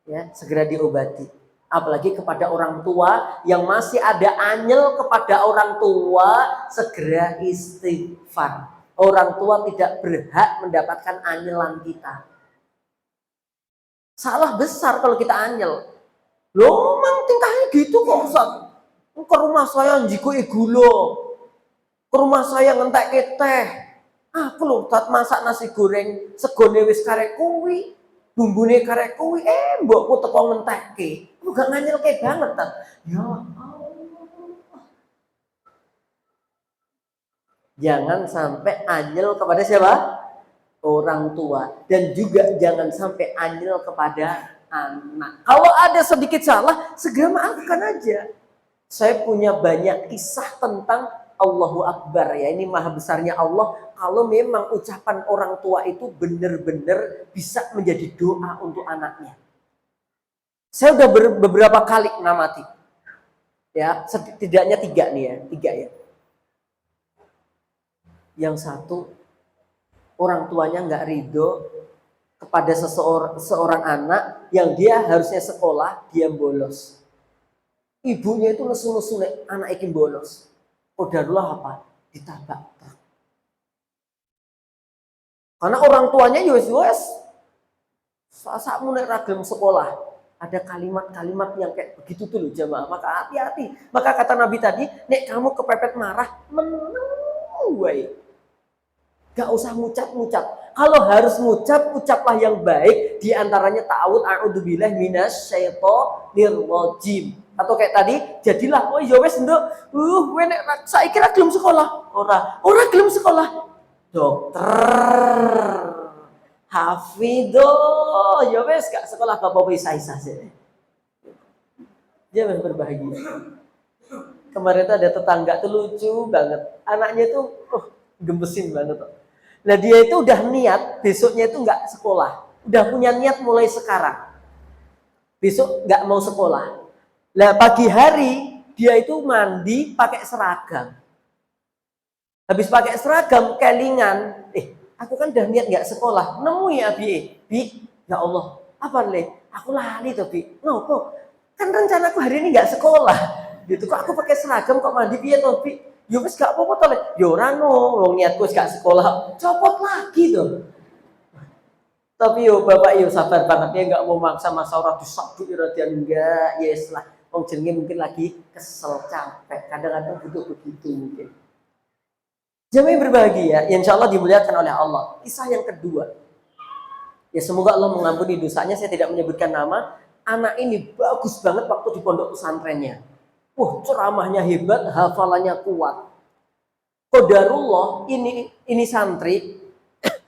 A: Ya, segera diobati. Apalagi kepada orang tua yang masih ada anyel kepada orang tua, segera istighfar. Orang tua tidak berhak mendapatkan anyelan kita. Salah besar kalau kita anyel. Loh, mang tingkahnya gitu kok Ustaz. Ke rumah saya njiku gula. Ke rumah saya ngentek teh. Aku loh Ustaz masak nasi goreng segone wis karek kuwi. Bumbune karek kuwi mbokku teko ngentekke. Gak nganyelke banget kan. Ya Allah. Jangan sampai anyel kepada siapa? Orang tua. Dan juga jangan sampai anyel kepada anak. Kalau ada sedikit salah, segera maafkan aja. Saya punya banyak kisah tentang Allahu Akbar ya. Ini maha besarnya Allah. Kalau memang ucapan orang tua itu benar-benar bisa menjadi doa untuk anaknya. Saya udah beberapa kali ngamati. Ya, setidaknya 3 nih ya. 3 ya. Yang satu orang tuanya nggak ridho kepada seorang anak yang dia harusnya sekolah, dia bolos. Ibunya itu nesu-nesu anak ikin bolos. Qadarullah apa? Ditabrak truk. Karena orang tuanya yos saat mulai ragam sekolah ada kalimat-kalimat yang kayak begitu tuh loh jamaah. Maka hati-hati. Maka kata Nabi tadi, nek kamu kepepet marah, meneng. Gak usah ngucap-ngucap. Kalau harus ngucap, ucaplah yang baik. Di antaranya ta'awud a'udzubillah minasyaitonir rajim. Atau kayak tadi, jadilah kowe ya wis nduk, kowe nek saiki ra gelem sekolah. Ora gelem sekolah. Dokter. Hafidho, ya wis gak sekolah gak apa-apa isa-isa sih. Dia berbahagia. Kemarin tuh ada tetangga tuh lucu banget. Anaknya tuh gembesin banget. Nah dia itu udah niat besoknya itu nggak sekolah, udah punya niat mulai sekarang. Besok nggak mau sekolah. Nah pagi hari dia itu mandi pakai seragam. Habis pakai seragam kelingan, aku kan udah niat nggak sekolah. Nemu ya bi, ya Allah, apa le? Aku lali tuh bi, ngopo? Kan rencanaku hari ini nggak sekolah. Gitu kok aku pakai seragam kok mandi piye tuh bi? Yo wis gak apa-apa to, Le. Yo ora no, wong niatku wis gak sekolah. Copot lagi tuh. Tapi yo bapak yo sabar banget ya enggak mau maksa masa ora disabuk ora enggak. Yes lah. Wong jenenge mungkin lagi kesel, capek. Kadang-kadang butuh begitu mungkin. Jamaah berbahagia, ya insya Allah dimuliakan oleh Allah. Kisah yang kedua. Ya semoga Allah mengampuni dosanya. Saya tidak menyebutkan nama. Anak ini bagus banget waktu di pondok pesantrennya. Ceramahnya hebat, hafalannya kuat. Qadarullah ini santri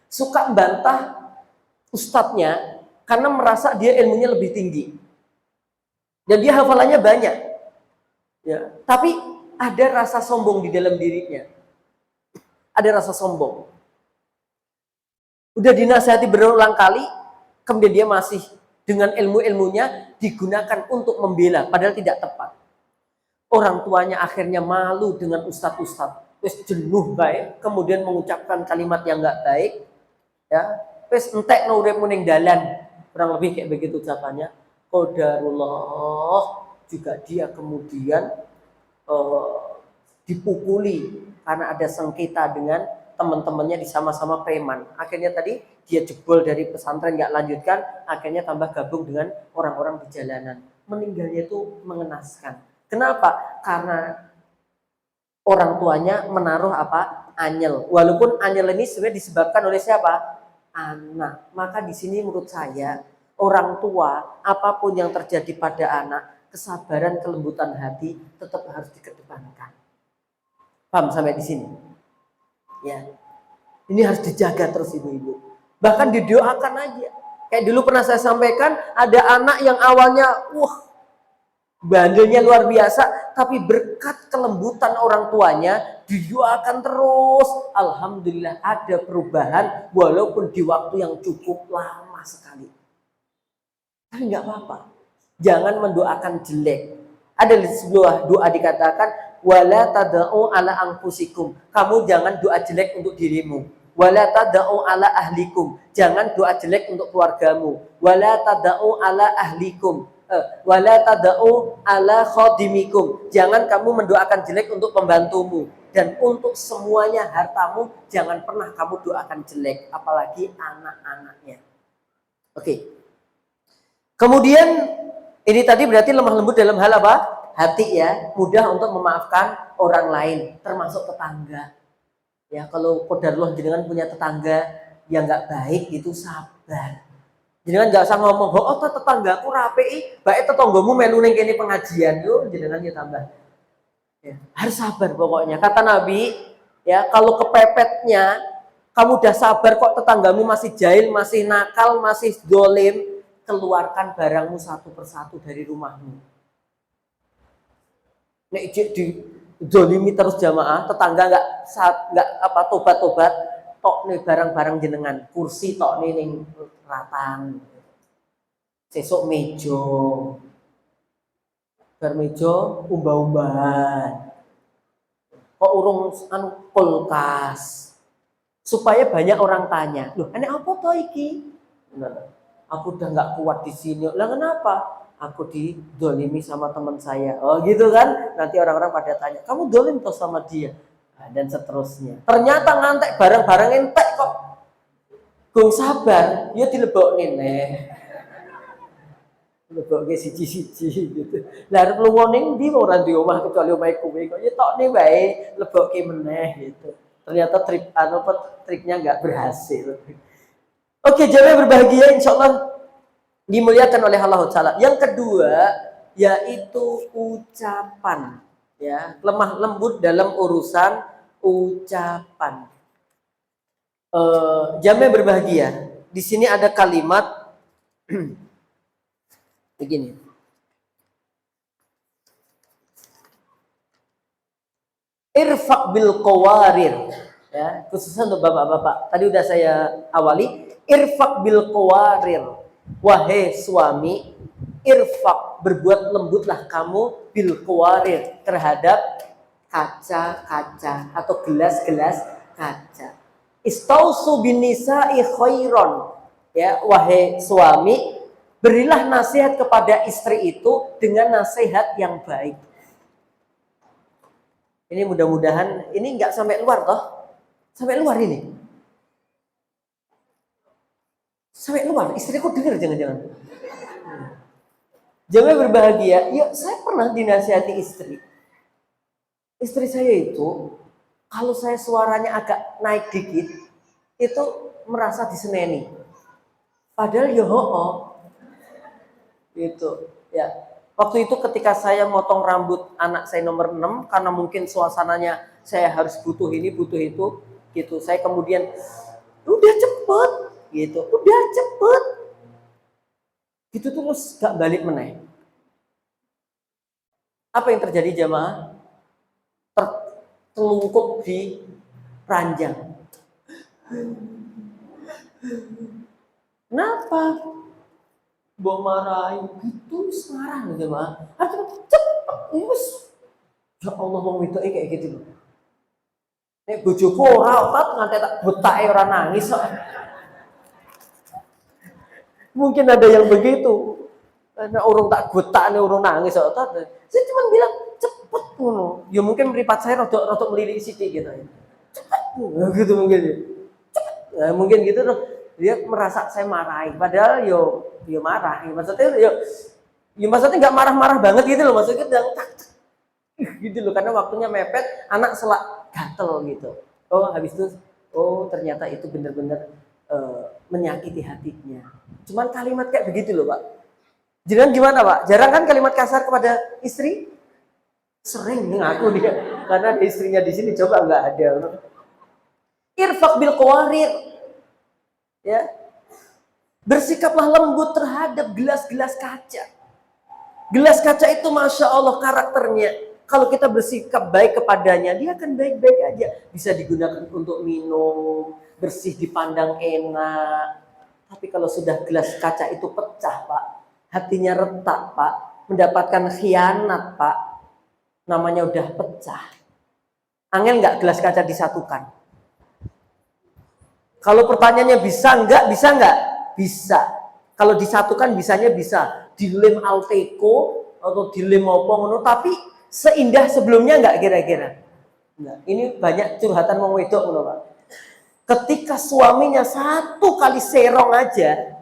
A: suka membantah ustadznya karena merasa dia ilmunya lebih tinggi. Dan dia hafalannya banyak. Ya, tapi ada rasa sombong di dalam dirinya. Ada rasa sombong. Udah dinasihati berulang kali, kemudian dia masih dengan ilmu-ilmunya digunakan untuk membela, padahal tidak tepat. Orang tuanya akhirnya malu dengan ustadz-ustadz. Wis jenuh baik, kemudian mengucapkan kalimat yang nggak baik, ya. Wis entek no urip ning dalan. Kurang lebih kayak begitu ucapannya. Qadarullah juga dia kemudian dipukuli karena ada sengketa dengan teman-temannya di sama-sama preman. Akhirnya tadi dia jebol dari pesantren nggak lanjutkan, akhirnya tambah gabung dengan orang-orang di jalanan. Meninggalnya itu mengenaskan. Kenapa? Karena orang tuanya menaruh apa? Anyel. Walaupun anyel ini sebenarnya disebabkan oleh siapa? Anak. Maka di sini menurut saya orang tua apapun yang terjadi pada anak, kesabaran, kelembutan hati tetap harus dikedepankan. Paham sampai di sini? Ya. Ini harus dijaga terus ibu-ibu. Bahkan didoakan aja. Kayak dulu pernah saya sampaikan, ada anak yang awalnya bandelnya luar biasa, tapi berkat kelembutan orang tuanya didoakan terus. Alhamdulillah ada perubahan walaupun di waktu yang cukup lama sekali. Tapi nggak apa-apa. Jangan mendoakan jelek. Ada sebuah doa dikatakan wala tada'u ala anfusikum. Kamu jangan doa jelek untuk dirimu. Wala tada'u ala ahlikum. Jangan doa jelek untuk keluargamu. Wala tada'u ala ahlikum. Wala tada'u ala khadimikum. Jangan kamu mendoakan jelek untuk pembantumu. Dan untuk semuanya hartamu, jangan pernah kamu doakan jelek. Apalagi anak-anaknya. Oke. Kemudian, ini tadi berarti lemah lembut dalam hal apa? Hati ya. Mudah untuk memaafkan orang lain. Termasuk tetangga. Ya, kalau qadarullah jenengan punya tetangga yang nggak baik, itu sabar. Jenengan nggak usah ngomong, tetanggaku rapi, baik tetanggamu melu ning kene pengajian, yo jenengan ya tambah. Ya, harus sabar pokoknya. Kata Nabi, ya kalau kepepetnya kamu udah sabar kok tetanggamu masih jahil, masih nakal, masih dolim, keluarkan barangmu satu persatu dari rumahmu. Nek di dolimi terus jamaah, tetangga nggak tobat-tobat, tok nih barang-barang jenengan, kursi tok nih ning ratan, sesuk mejo, bermejo umbah-umbahan, kok urung kulkas, supaya banyak orang tanya, loh ini apa toh iki? Nah, aku udah nggak kuat di sini. Lah kenapa? Aku didolimi sama teman saya. Oh gitu kan? Nanti orang-orang pada tanya, kamu dolim toh sama dia? Nah, dan seterusnya. Ternyata ngantek barang-barang entek kok. Gung sabar, dia dilebokne neh. Lebokke siji-siji gitu. Lah arep lunga ning ndi ora di omah kecuali omahe kowe kok ya tokne wae lebokke meneh gitu. Ternyata triknya nggak berhasil. Oke, jamaah berbahagia insyaallah dimuliakan oleh Allah Ta'ala. Yang kedua yaitu ucapan, ya, lemah lembut dalam urusan ucapan. Jamaah berbahagia, di sini ada kalimat begini. Irfaq bil qawarir, ya, khususnya untuk bapak-bapak. Tadi udah saya awali. Irfaq bil qawarir, wahai suami, irfaq, berbuat lembutlah kamu bil qawarir, terhadap kaca-kaca atau gelas-gelas kaca. Istausu bin nisa'i khairon, ya, wahai suami, berilah nasihat kepada istri itu dengan nasihat yang baik. Ini mudah-mudahan ini nggak sampai luar toh, sampai luar ini, sampai luar. Istriku dengar jangan-jangan. Jangan berbahagia. Ya saya pernah dinasihati istri. Istri saya itu kalau saya suaranya agak naik dikit itu merasa diseneni. Padahal ya itu ya. Waktu itu ketika saya motong rambut anak saya nomor 6 karena mungkin suasananya saya harus butuh ini, butuh itu, gitu. Saya kemudian udah cepet, gitu. Udah cepet. Gitu terus gak balik meneh. Apa yang terjadi jamaah? Tertelungkup di ranjang. Kenapa? Mbok marahin gitu sekarang gitu mah. Aduh cepet wis. Ya Allah wong wedoke kayak gitu loh. Nek bojoku ora otot nganti tak betake ora nangis kok. Mungkin ada yang begitu. Karena urung tak betakne urung nangis kok otot. Saya cuma bilang cepet ngono. Ya mungkin mripat saya rada melirik sithik gitu. Cepet gitu mungkin. Cepet. Ya, mungkin gitu loh. Dia merasa saya marahin, padahal yo marah. Maksudnya maksudnya nggak marah-marah banget gitu loh, maksudnya yang gitu loh, karena waktunya mepet, anak selak gatel gitu. Oh habis itu, oh ternyata itu benar-benar menyakiti hatinya. Cuman kalimat kayak begitu loh Pak. Jangan gimana Pak? Jarang kan kalimat kasar kepada istri? Sering ngaku dia, karena ada istrinya di sini coba nggak ada. Irfaq bil qawarir. Ya, bersikaplah lembut terhadap gelas-gelas kaca. Gelas kaca itu masya Allah karakternya. Kalau kita bersikap baik kepadanya, dia akan baik-baik aja. Bisa digunakan untuk minum, bersih dipandang enak. Tapi kalau sudah gelas kaca itu pecah Pak, hatinya retak Pak, mendapatkan khianat Pak, namanya udah pecah. Angel nggak gelas kaca disatukan? Kalau pertanyaannya bisa nggak? Bisa. Kalau disatukan bisanya bisa. Dilem Alteco atau dilem apa ngono, tapi seindah sebelumnya nggak kira-kira? Nah, ini banyak curhatan wong wedok ngono Pak. Ketika suaminya satu kali serong aja,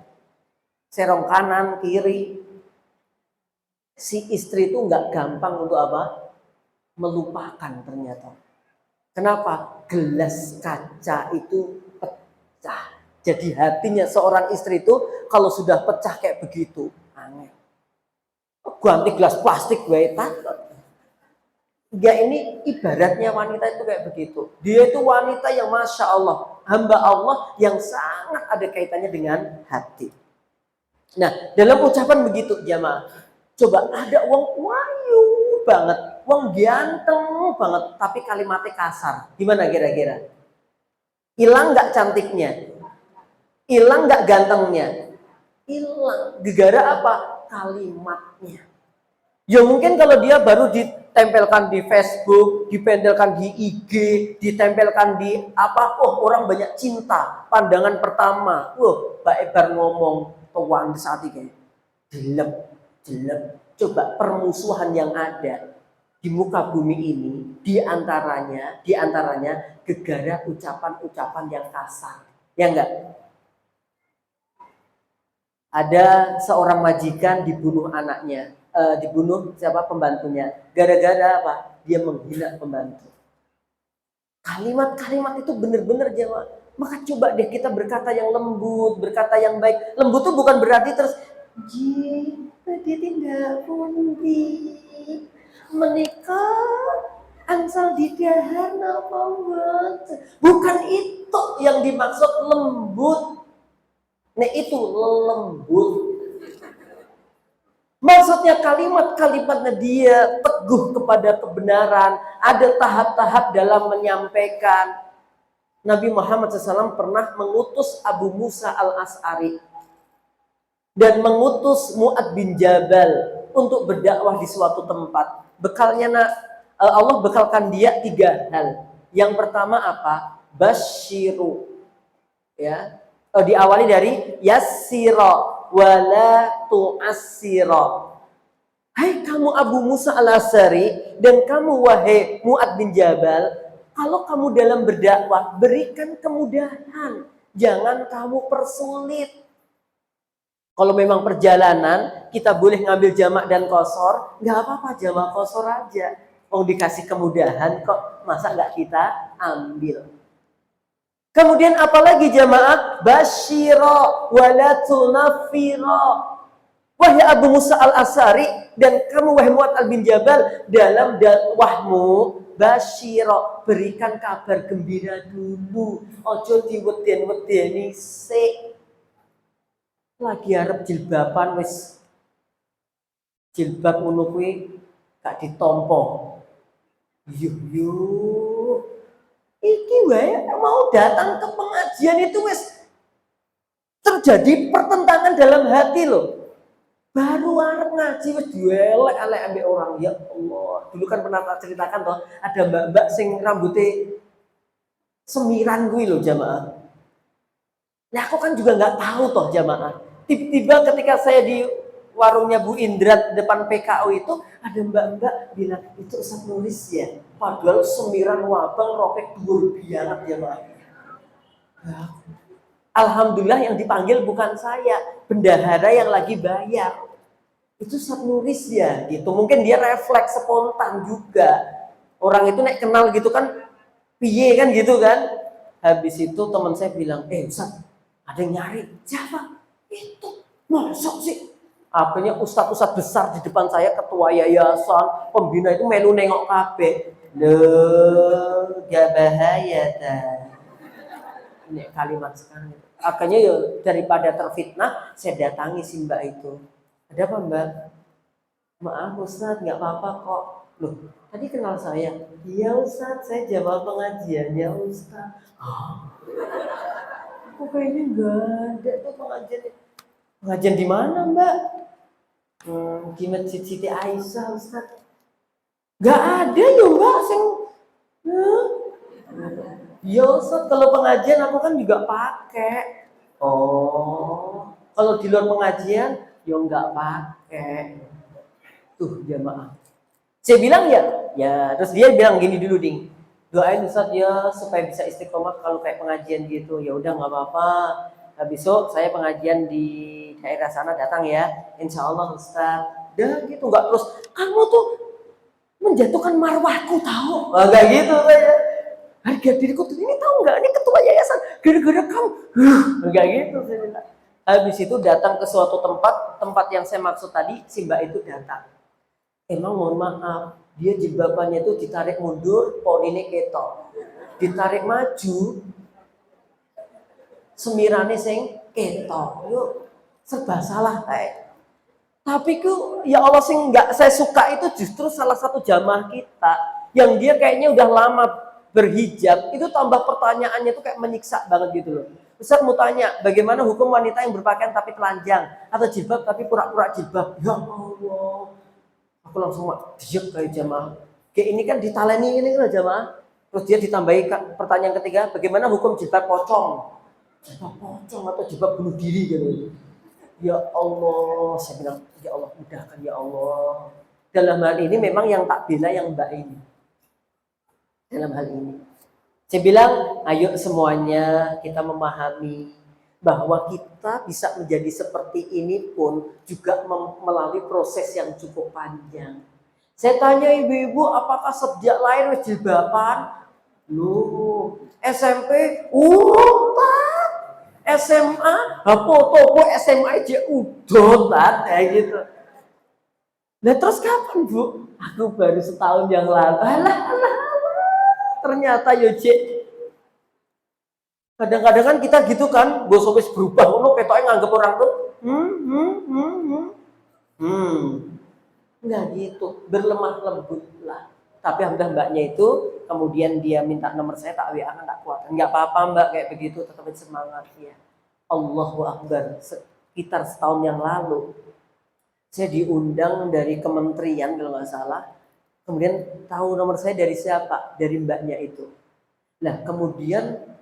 A: serong kanan kiri, si istri itu nggak gampang untuk apa? Melupakan ternyata. Kenapa? Gelas kaca itu pecah. Jadi hatinya seorang istri itu kalau sudah pecah kayak begitu, aneh. Ganti gelas plastik gue takut. Enggak, ini ibaratnya wanita itu kayak begitu. Dia itu wanita yang masya Allah, hamba Allah yang sangat ada kaitannya dengan hati. Nah, dalam ucapan begitu jamaah, coba ada wong wayu banget, wong ganteng banget, tapi kalimatnya kasar. Gimana kira-kira? Hilang nggak cantiknya? Hilang nggak gantengnya? Hilang. Gegara apa? Kalimatnya. Ya mungkin kalau dia baru ditempelkan di Facebook, ditempelkan di IG, ditempelkan di apa, orang banyak cinta, pandangan pertama, Mbak Ebar ngomong, tuan saat ini, jelek. Coba permusuhan yang ada di muka bumi ini, diantaranya gegara ucapan-ucapan yang kasar, ya enggak? Ada seorang majikan dibunuh anaknya, dibunuh siapa pembantunya, gara-gara apa? Dia menghina pembantu. Kalimat-kalimat itu benar-benar jemaah. Maka coba deh kita berkata yang lembut, berkata yang baik. Lembut itu bukan berarti terus dia tidak pundi menikah ansal didahar napa bukan itu yang dimaksud lembut. Nah itu lembut. Maksudnya kalimat-kalimatnya dia teguh kepada kebenaran. Ada tahap-tahap dalam menyampaikan. Nabi Muhammad SAW pernah mengutus Abu Musa al-As'ari dan mengutus Mu'ad bin Jabal untuk berdakwah di suatu tempat. Bekalnya Allah bekalkan dia 3 hal. Yang pertama apa? Basyiru. Ya. Diawali dari yassira wala tu'assira. Hai kamu Abu Musa al-As'ari dan kamu wahai Mu'ad bin Jabal, kalau kamu dalam berdakwah berikan kemudahan, jangan kamu persulit. Kalau memang perjalanan kita boleh ngambil jamak dan qashar, nggak apa-apa jamak qashar aja. Mau dikasih kemudahan kok, masa nggak kita ambil? Kemudian apalagi jamaah? Basyira wala tunafira. Wahai Abu Musa al-As'ari dan kamu wahai Mu'ad bin Jabal, dalam dakwahmu basyira, berikan kabar gembira dulu. Ojo diweden-wedeni sik. Lagi arep jilbaban wis jilbab ngono kuwi gak ditompo. Yuk. Iki wae mau datang ke pengajian itu wis terjadi pertentangan dalam hati loh. Baru arep ngaji wis dielek-elek ambek orang. Ya Allah. Dulu kan pernah tak ceritakan toh, ada mbak-mbak sing rambutnya semiran kuwi loh jamaah. Nah aku kan juga nggak tahu toh jamaah. Tiba-tiba ketika saya di warungnya Bu Indra depan PKO itu ada mbak-mbak bilang itu Ustaz Nuris ya. Padahal semiran wabang rokek dhuwur biangat jamaah. Nah, alhamdulillah yang dipanggil bukan saya, bendahara yang lagi bayar. Itu Ustaz Nuris ya gitu. Mungkin dia refleks spontan juga. Orang itu nek kenal gitu kan piye kan gitu kan. Habis itu teman saya bilang, Ustaz, ada yang nyari. Siapa? Itu. Masuk sih. Akhirnya ustadz-ustadz besar di depan saya, ketua yayasan, pembina itu melu nengok kabeh. Loh, gak bahaya dah. Ini kalimat sekarang. Akhirnya ya daripada terfitnah, saya datangi si mbak itu. Ada apa mbak? Maaf Ustadz, nggak apa-apa kok. Loh, tadi kenal saya. Iya Ustadz, saya jamaah pengajiannya Ustadz. Kok kayaknya nggak ada tuh pengajian. Pengajian di mana mbak? Di Masjid Siti Aisyah Ustadz. Nggak ada ya mbak, ya Ustadz, kalau pengajian aku kan juga pakai. Oh, kalau di luar pengajian, ya nggak pakai. Tuh jamaah. Saya bilang ya. Terus dia bilang gini dulu ding. Doain Ustadz ya supaya bisa istiqomah kalau kayak pengajian gitu. Ya udah nggak apa-apa. Besok saya pengajian di daerah sana datang ya. Insya Allah Ustadz. Dah gitu nggak terus. Kamu tuh menjatuhkan marwahku tahu. Nggak gitu saya. Harga diriku tuh ini tahu nggak? Ini ketua yayasan. Gara-gara kamu. Nggak gitu saya bilang. Habis itu datang ke suatu tempat yang saya maksud tadi. Si mbak itu datang. Emang mohon maaf, dia jilbabannya itu ditarik mundur, ponine ketok. Ditarik maju, semirane sing ketok. Yuk, serba salah kayak. Tapi ya Allah sing nggak saya suka itu justru salah satu jamaah kita yang dia kayaknya udah lama berhijab, itu tambah pertanyaannya tuh kayak menyiksa banget gitu loh. Ustaz mau tanya, bagaimana hukum wanita yang berpakaian tapi telanjang atau jilbab tapi pura-pura jilbab? Ya Allah. Aku Aku langsung diam kayak jamaah. Kayak ini kan ditaleni ini kan jamaah. Terus dia ditambahi pertanyaan ketiga, bagaimana hukum jilbab pocong? Jilbab pocong atau jilbab bunuh diri gitu. Ya Allah, saya bilang, ya Allah mudahkan ya Allah. Dalam hal ini memang yang tak bela yang mbak ini. Dalam hal ini. Saya bilang, ayo semuanya kita memahami bahwa kita bisa menjadi seperti ini pun juga melalui proses yang cukup panjang. Saya tanya ibu-ibu, apakah sejak lahir jilbaban? Loh, SMP, tak. SMA, foto SMA aja udon kayak gitu. Nah terus kapan Bu? Aku baru setahun yang lalu. Alah. Ternyata Yojek. Kadang-kadang kan kita gitu kan, bos berubah, ketoknya nganggep orang tuh, nggak gitu, berlemah lembut lah. Tapi alhamdulillah mbaknya itu, kemudian dia minta nomor saya, tak WA kan tak kuat. Nggak apa-apa mbak kayak begitu, tetap semangat ya. Allahu Akbar. Sekitar setahun yang lalu, saya diundang dari kementerian kalau nggak salah. Kemudian tahu nomor saya dari siapa? Dari mbaknya itu. Nah kemudian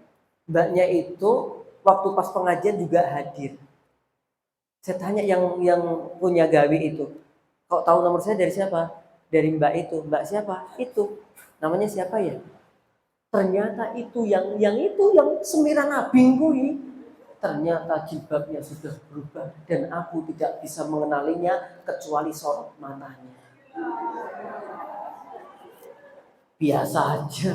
A: mbaknya itu waktu pas pengajian juga hadir. Saya tanya yang punya gawe itu, kok tahu nomor saya dari siapa? Dari mbak itu. Mbak siapa? Itu. Namanya siapa ya? Ternyata itu yang sembilan abing kuwi. Ternyata jilbabnya sudah berubah dan aku tidak bisa mengenalinya kecuali sorot matanya. Biasa aja.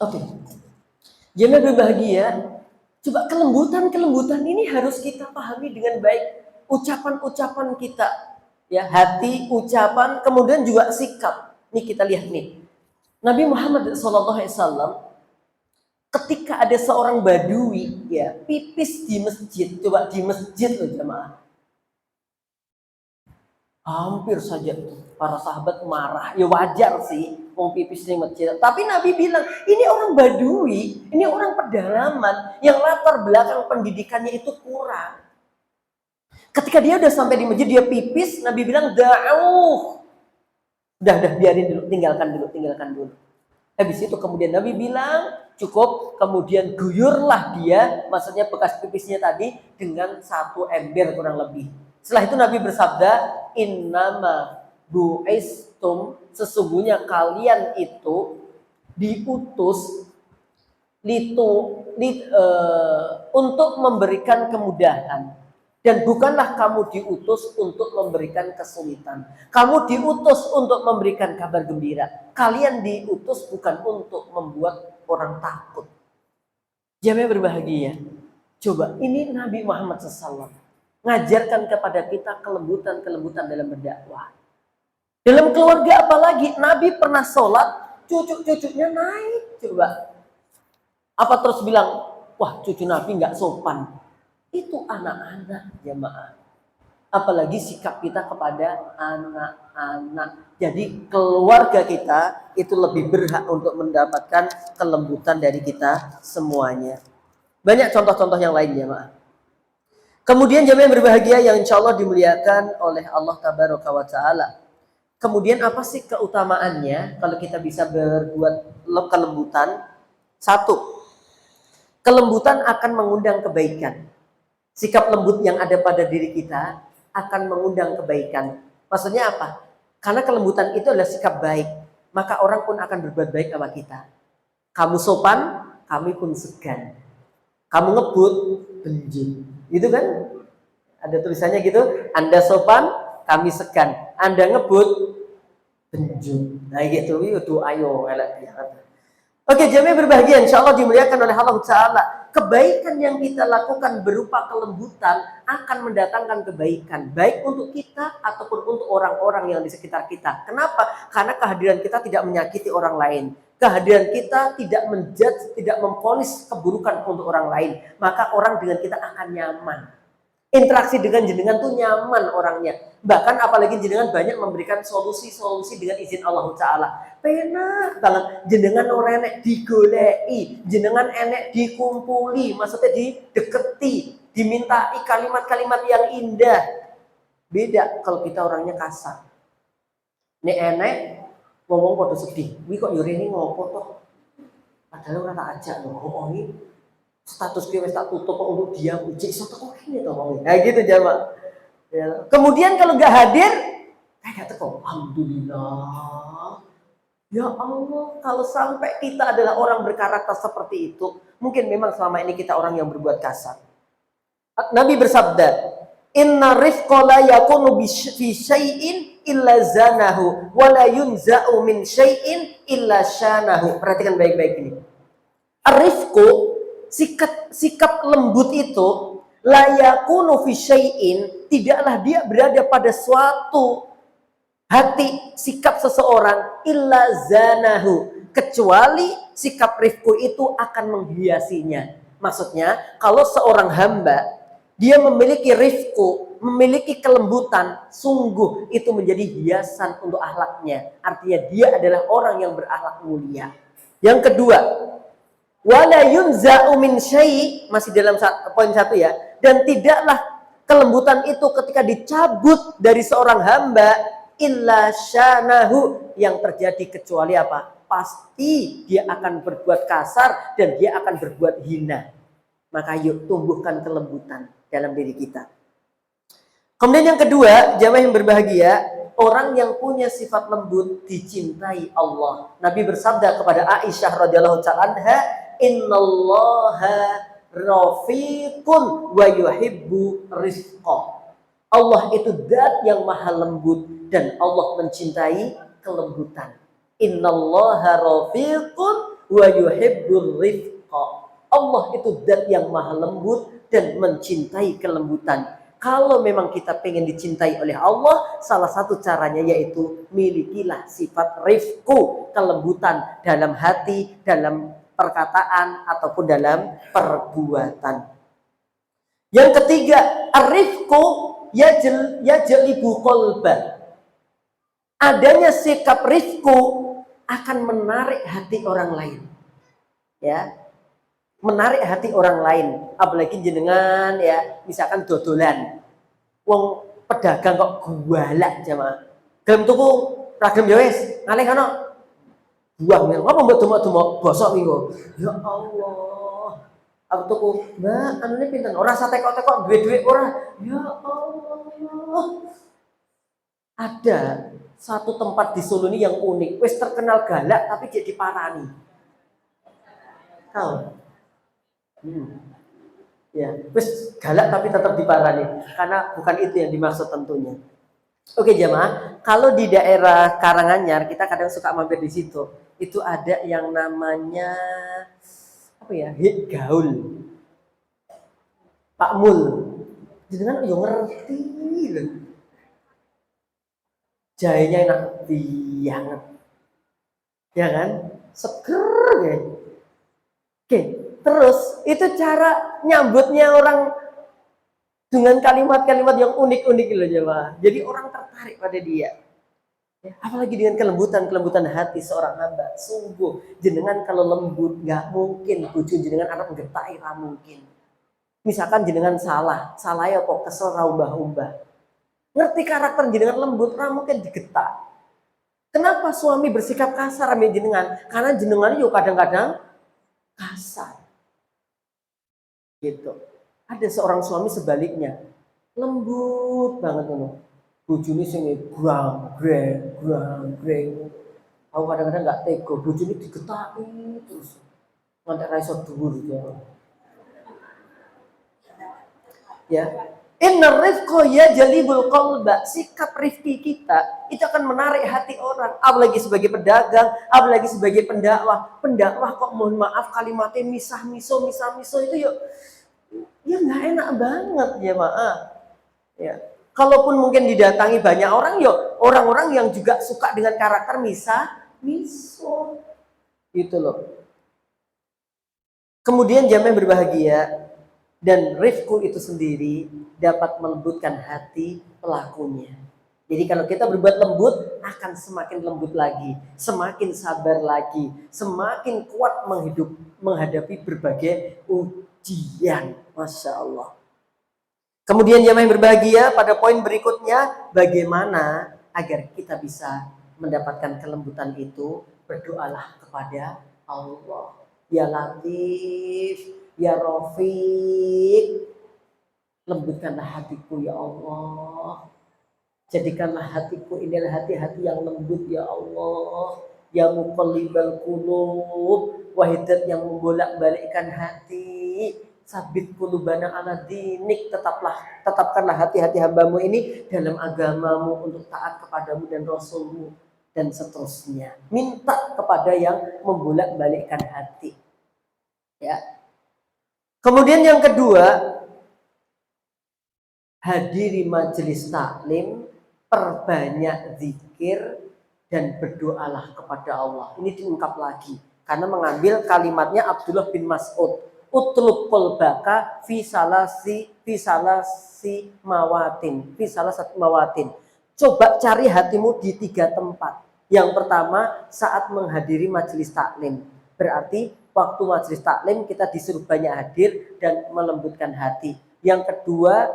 A: Oke. Jangan berbahagia. Coba kelembutan ini harus kita pahami dengan baik. Ucapan-ucapan kita, ya, hati, ucapan, kemudian juga sikap. Nih kita lihat nih. Nabi Muhammad SAW ketika ada seorang badui ya pipis di masjid, coba di masjid loh jemaah. Hampir saja para sahabat marah. Ya wajar sih, mau pipis di masjid. Tapi Nabi bilang, ini orang badui, ini orang pedalaman yang latar belakang pendidikannya itu kurang. Ketika dia udah sampai di masjid, dia pipis, Nabi bilang, da'uh. Udah, biarin dulu, tinggalkan dulu. Habis itu kemudian Nabi bilang, cukup, kemudian guyurlah dia, maksudnya bekas pipisnya tadi, dengan 1 ember kurang lebih. Setelah itu Nabi bersabda, innama bu'istum, sesungguhnya kalian itu diutus untuk memberikan kemudahan. Dan bukanlah kamu diutus untuk memberikan kesulitan. Kamu diutus untuk memberikan kabar gembira. Kalian diutus bukan untuk membuat orang takut. Jamaah berbahagia. Coba, ini Nabi Muhammad SAW ngajarkan kepada kita kelembutan dalam berdakwah. Dalam keluarga apalagi, Nabi pernah sholat, cucu-cucunya naik. Coba, apa terus bilang, wah cucu Nabi nggak sopan. Itu anak-anak jemaah. Apalagi sikap kita kepada anak-anak. Jadi keluarga kita itu lebih berhak untuk mendapatkan kelembutan dari kita semuanya. Banyak contoh-contoh yang lain jemaah. Kemudian jemaah yang berbahagia yang insya Allah dimuliakan oleh Allah Tabaraka wa Ta'ala. Kemudian apa sih keutamaannya kalau kita bisa berbuat kelembutan? 1. Kelembutan akan mengundang kebaikan. Sikap lembut yang ada pada diri kita akan mengundang kebaikan. Maksudnya apa? Karena kelembutan itu adalah sikap baik, maka orang pun akan berbuat baik sama kita. Kamu sopan, kami pun segan. Kamu ngebut, benjing. Gitu kan? Ada tulisannya gitu, Anda sopan, kami segan. Anda ngebut, benjing. Nah gitu, itu ayo elek. Oke, jamaah berbahagia, insya Allah dimuliakan oleh Allah Ta'ala. Kebaikan yang kita lakukan berupa kelembutan akan mendatangkan kebaikan. Baik untuk kita ataupun untuk orang-orang yang di sekitar kita. Kenapa? Karena kehadiran kita tidak menyakiti orang lain. Kehadiran kita tidak menjudge, tidak memvonis keburukan untuk orang lain. Maka orang dengan kita akan nyaman. Interaksi dengan jenengan tuh nyaman orangnya. Bahkan apalagi jenengan banyak memberikan solusi-solusi dengan izin Allah Ta'ala. Penak banget. Jenengan orang enek digolei, jenengan enek dikumpuli, maksudnya dideketi, dimintai kalimat-kalimat yang indah. Beda kalau kita orangnya kasar. Nek enek ngomong pada sedih. Wih kok yuri ini ngopo toh? Padahal orang tak ajak loh. Oh ini status gue tak tutup untuk diam. Uji iso teko kene to wong. Nah gitu jamaah. Ya. Kemudian kalau nggak hadir, kayak teko. Alhamdulillah. Ya Allah, kalau sampai kita adalah orang berkarakter seperti itu, mungkin memang selama ini kita orang yang berbuat kasar. Nabi bersabda, "Inna rifqa la yakunu fi syai'in illa zanahu wa la yunza'u min syai'in illa syanahu." Perhatikan baik-baik ini. Ar-rifqu, sikap lembut itu, la yakunu fi syai'in, tidaklah dia berada pada suatu hati, sikap seseorang, illa zanahu, kecuali sikap rifqu itu akan menghiasinya. Maksudnya, kalau seorang hamba dia memiliki rifqu, memiliki kelembutan, sungguh itu menjadi hiasan untuk akhlaknya. Artinya dia adalah orang yang berakhlak mulia. Yang kedua, wala yunza'u min syai', masih dalam poin 1 ya. Dan tidaklah kelembutan itu ketika dicabut dari seorang hamba, illa syanahu, yang terjadi kecuali apa? Pasti dia akan berbuat kasar dan dia akan berbuat hina. Maka yuk tumbuhkan kelembutan dalam diri kita. Kemudian yang kedua, jamaah yang berbahagia, orang yang punya sifat lembut dicintai Allah. Nabi bersabda kepada Aisyah radhiyallahu ta'ala anha, "Innallaha rafiqun wa yuhibbu rizqa." Allah itu zat yang maha lembut dan Allah mencintai kelembutan. Innallaha rafiqun wa yuhibbu rizqa. Allah itu zat yang maha lembut dan mencintai kelembutan. Kalau memang kita pengen dicintai oleh Allah, salah satu caranya yaitu milikilah sifat rifqu, kelembutan dalam hati, dalam perkataan ataupun dalam perbuatan. Yang ketiga, ar-rifqu yajlibu qalba. Adanya sikap rifqu akan menarik hati orang lain. Ya. Menarik hati orang lain, apalagi jenengan ya, misalkan dodolan. Wong pedagang kok gualak jamaah. Gelem tuku ragam ya wis, ngalih kana. Buang mil, apa mbok demok-demok bosok minggu. Ya Allah. Aku tuku, "Mbak, anune pinten? Ora satekok-tekok duwe-duwe ora." Ya Allah. Ada satu tempat di Solo ini yang unik, wis terkenal galak tapi jadi parani. Tahu? Ya, wis galak tapi tetap diparani karena bukan itu yang dimaksud tentunya. Oke jamaah, kalau di daerah Karanganyar kita kadang suka mampir di situ. Itu ada yang namanya apa ya? Hit gaul. Pak Mul. Jenengan yo ngerti lho. Jahenya enak banget. Ya kan? Seger ya. Oke. Terus itu cara nyambutnya orang dengan kalimat-kalimat yang unik-unik loh jemaah. Jadi orang tertarik pada dia. Ya, apalagi dengan kelembutan hati seorang hamba. Sungguh jenengan kalau lembut nggak mungkin bojo jenengan anak ngetai ra mungkin. Misalkan jenengan salah ya kok kesel ra umbah-umbah. Ngerti karakter jenengan lembut ra mungkin digetak. Kenapa suami bersikap kasar sama jenengan? Karena jenengan yo kadang-kadang kasar. Gitu. Ada seorang suami sebaliknya, lembut banget ngono. Bojone sing grang. Aku kadang-kadang nggak tega, bojone digetaki terus. Ngantek ra iso dhuwur ya. Innar rifqa yajlibul qalba. Sikap rifqi kita itu akan menarik hati orang, apalagi sebagai pedagang, apalagi sebagai pendakwah. Pendakwah kok mohon maaf kalimatnya misah-miso itu yuk ya nggak enak banget ya maaf. Ya. Kalaupun mungkin didatangi banyak orang, yuk orang-orang yang juga suka dengan karakter misah-miso. Gitu loh. Kemudian jamaah berbahagia, Dan rifku itu sendiri dapat melembutkan hati pelakunya. Jadi kalau kita berbuat lembut, akan semakin lembut lagi, semakin sabar lagi, semakin kuat menghadapi berbagai ujian. Masya Allah. Kemudian jamaah yang berbahagia, pada poin berikutnya, bagaimana agar kita bisa mendapatkan kelembutan itu? Berdoalah kepada Allah. Ya Latif, Ya Rafiq, lembutkanlah hatiku ya Allah. Jadikanlah hatiku inilah hati-hati yang lembut ya Allah. Ya Muqallibal Qulub, wahai zat yang membolak-balikkan hati. Sabit qulubana ala dinik, tetapkanlah hati-hati hambamu ini dalam agamamu untuk taat kepadamu dan Rasulmu dan seterusnya. Minta kepada yang membolak-balikkan hati. Ya. Kemudian yang kedua, hadiri majelis taklim, perbanyak zikir dan berdoalah kepada Allah. Ini diungkap lagi karena mengambil kalimatnya Abdullah bin Mas'ud. Utlub qalbaka fi salasi mawatin. Coba cari hatimu di 3 tempat. Yang pertama, saat menghadiri majelis taklim. Berarti waktu majelis taklim kita disuruh banyak hadir dan melembutkan hati. Yang kedua,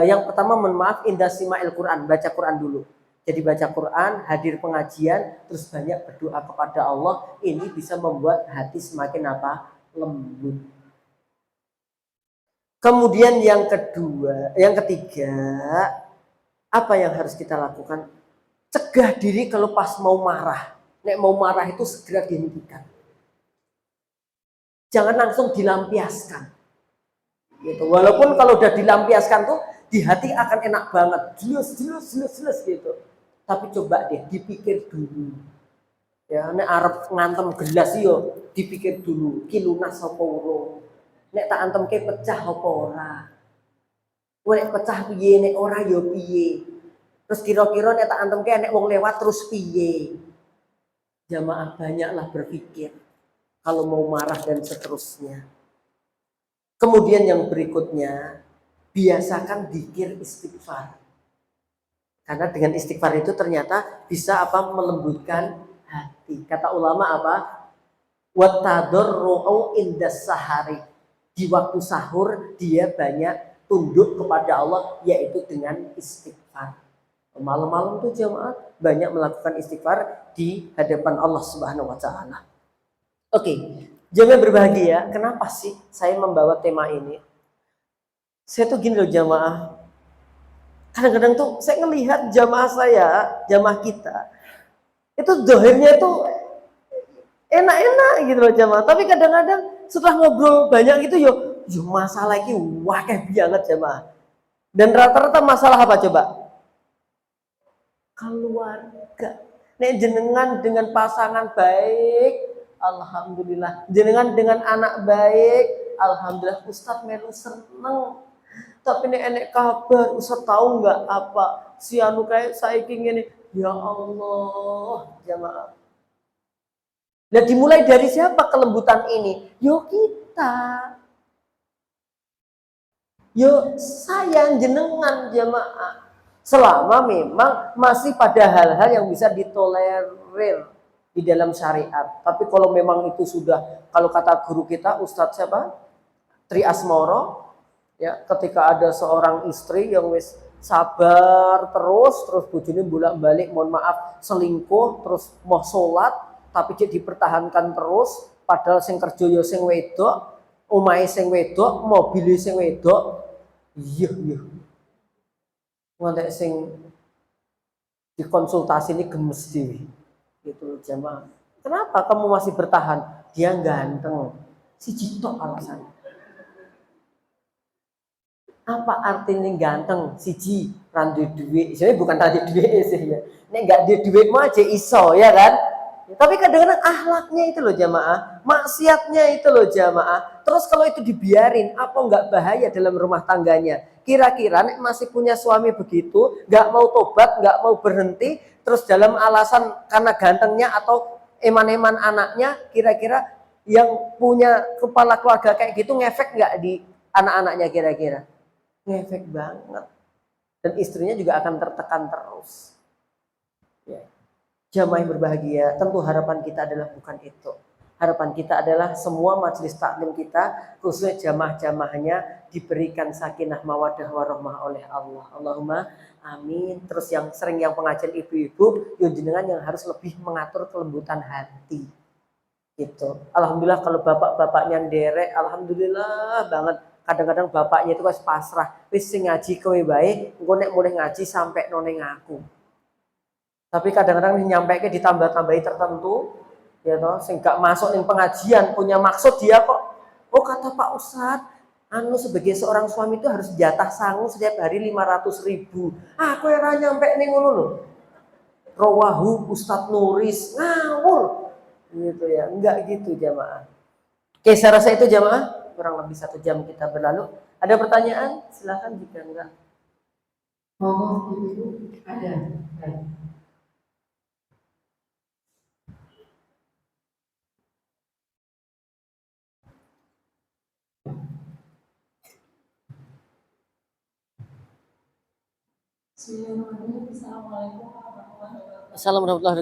A: yang pertama mohon maaf, indah sima'il Quran, baca Quran dulu. Jadi baca Quran, hadir pengajian, terus banyak berdoa kepada Allah. Ini bisa membuat hati semakin apa? Lembut. Kemudian yang ketiga, apa yang harus kita lakukan? Cegah diri kalau pas mau marah. Nek mau marah itu segera dihentikan. Jangan langsung dilampiaskan. Gitu. Walaupun kalau udah dilampiaskan tuh di hati akan enak banget, jelas gitu. Tapi coba deh dipikir dulu. Ya, nek arep ngantem gelas yo dipikir dulu, ki lunas apa urung. Nek tak antemke pecah apa ora. Nek pecah piye, nek ora yo piye. Terus kira-kira nek tak antemke nek wong lewat terus piye. Jamaah banyaklah berpikir kalau mau marah dan seterusnya. Kemudian yang berikutnya, biasakan zikir istighfar. Karena dengan istighfar itu ternyata bisa melembutkan hati. Kata ulama apa? Wa tadarru'u indas sahari. Di waktu sahur dia banyak tunduk kepada Allah, yaitu dengan istighfar. Malam-malam tuh jamaah banyak melakukan istighfar di hadapan Allah Subhanahu wa taala. Oke. Jamaah berbahagia, kenapa sih saya membawa tema ini? Saya tuh gini loh jamaah. Kadang-kadang tuh saya ngelihat jamaah kita, itu zahirnya tuh enak-enak gitu loh jamaah. Tapi kadang-kadang setelah ngobrol banyak gitu yo masalah ini wakeh banget jamaah. Dan rata-rata masalah apa coba? Keluarga. Nek jenengan dengan pasangan baik, alhamdulillah. Jenengan dengan anak baik, alhamdulillah. Ustadz melu seneng. Tapi nek enek kabar, Ustadz tahu nggak apa si anu kayak saya ingin ini. Ya Allah, jamaah. Nah dimulai dari siapa kelembutan ini? Yo kita. Yo sayang jenengan jamaah. Selama memang masih pada hal-hal yang bisa ditolerir di dalam syariat. Tapi kalau memang itu sudah, kalau kata guru kita Ustadz siapa? Tri Asmoro, ya, ketika ada seorang istri yang wis sabar terus bojone bolak-balik mohon maaf selingkuh, terus mau sholat tapi dia dipertahankan terus, padahal sing kerja ya sing wedok, omahe sing wedok, mobil sing wedok. Iya. Ngantek sing dikonsultasi ini gemes dewi. Gitu jamaah. Kenapa kamu masih bertahan? Dia ganteng. Si Jitok alasannya. Apa artinya ganteng? Siji randu duit. Sebenarnya bukan randu duit sih ya. Nek gak ada duit mah aja iso ya kan? Tapi kadang-kadang akhlaknya itu loh jamaah, maksiatnya itu loh jamaah. Terus kalau itu dibiarin, apa nggak bahaya dalam rumah tangganya? Kira-kira nek masih punya suami begitu, nggak mau tobat, nggak mau berhenti, terus dalam alasan karena gantengnya atau eman-eman anaknya, kira-kira yang punya kepala keluarga kayak gitu ngefek nggak di anak-anaknya kira-kira? Ngefek banget. Dan istrinya juga akan tertekan terus. Ya. Jamaah yang berbahagia, tentu harapan kita adalah bukan itu. Harapan kita adalah semua majelis taklim kita, khususnya jamaah-jamaahnya, diberikan sakinah mawadah warahmah oleh Allah. Allahumma amin. Terus yang sering yang pengajian ibu-ibu, jenengan yang harus lebih mengatur kelembutan hati. Gitu. Alhamdulillah kalau bapak-bapaknya nderek, alhamdulillah banget. Kadang-kadang bapaknya itu wis pasrah, wis sing ngaji kowe bae, engko nek mulai ngaji sampai none ngaku. Tapi kadang-kadang nyampe ke ditambah-tambahi tertentu, ya toh, sing gak masuk ning pengajian punya maksud dia kok. Oh kata Pak Ustadz, anu sebagai seorang suami itu harus jatah sangu setiap hari 500.000. Aku era nyampe ning ngono lho. Rawahu Ustadz Nuris ngawur, gitu ya. Enggak gitu jamaah. Oke, saya rasa itu jamaah. Kurang lebih 1 jam kita berlalu. Ada pertanyaan? Silahkan jika enggak.
B: Monggo ibu ada. Baik. Bismillahirrahmanirrahim. Assalamualaikum warahmatullahi wabarakatuh.
A: Assalamualaikum warahmatullahi wabarakatuh.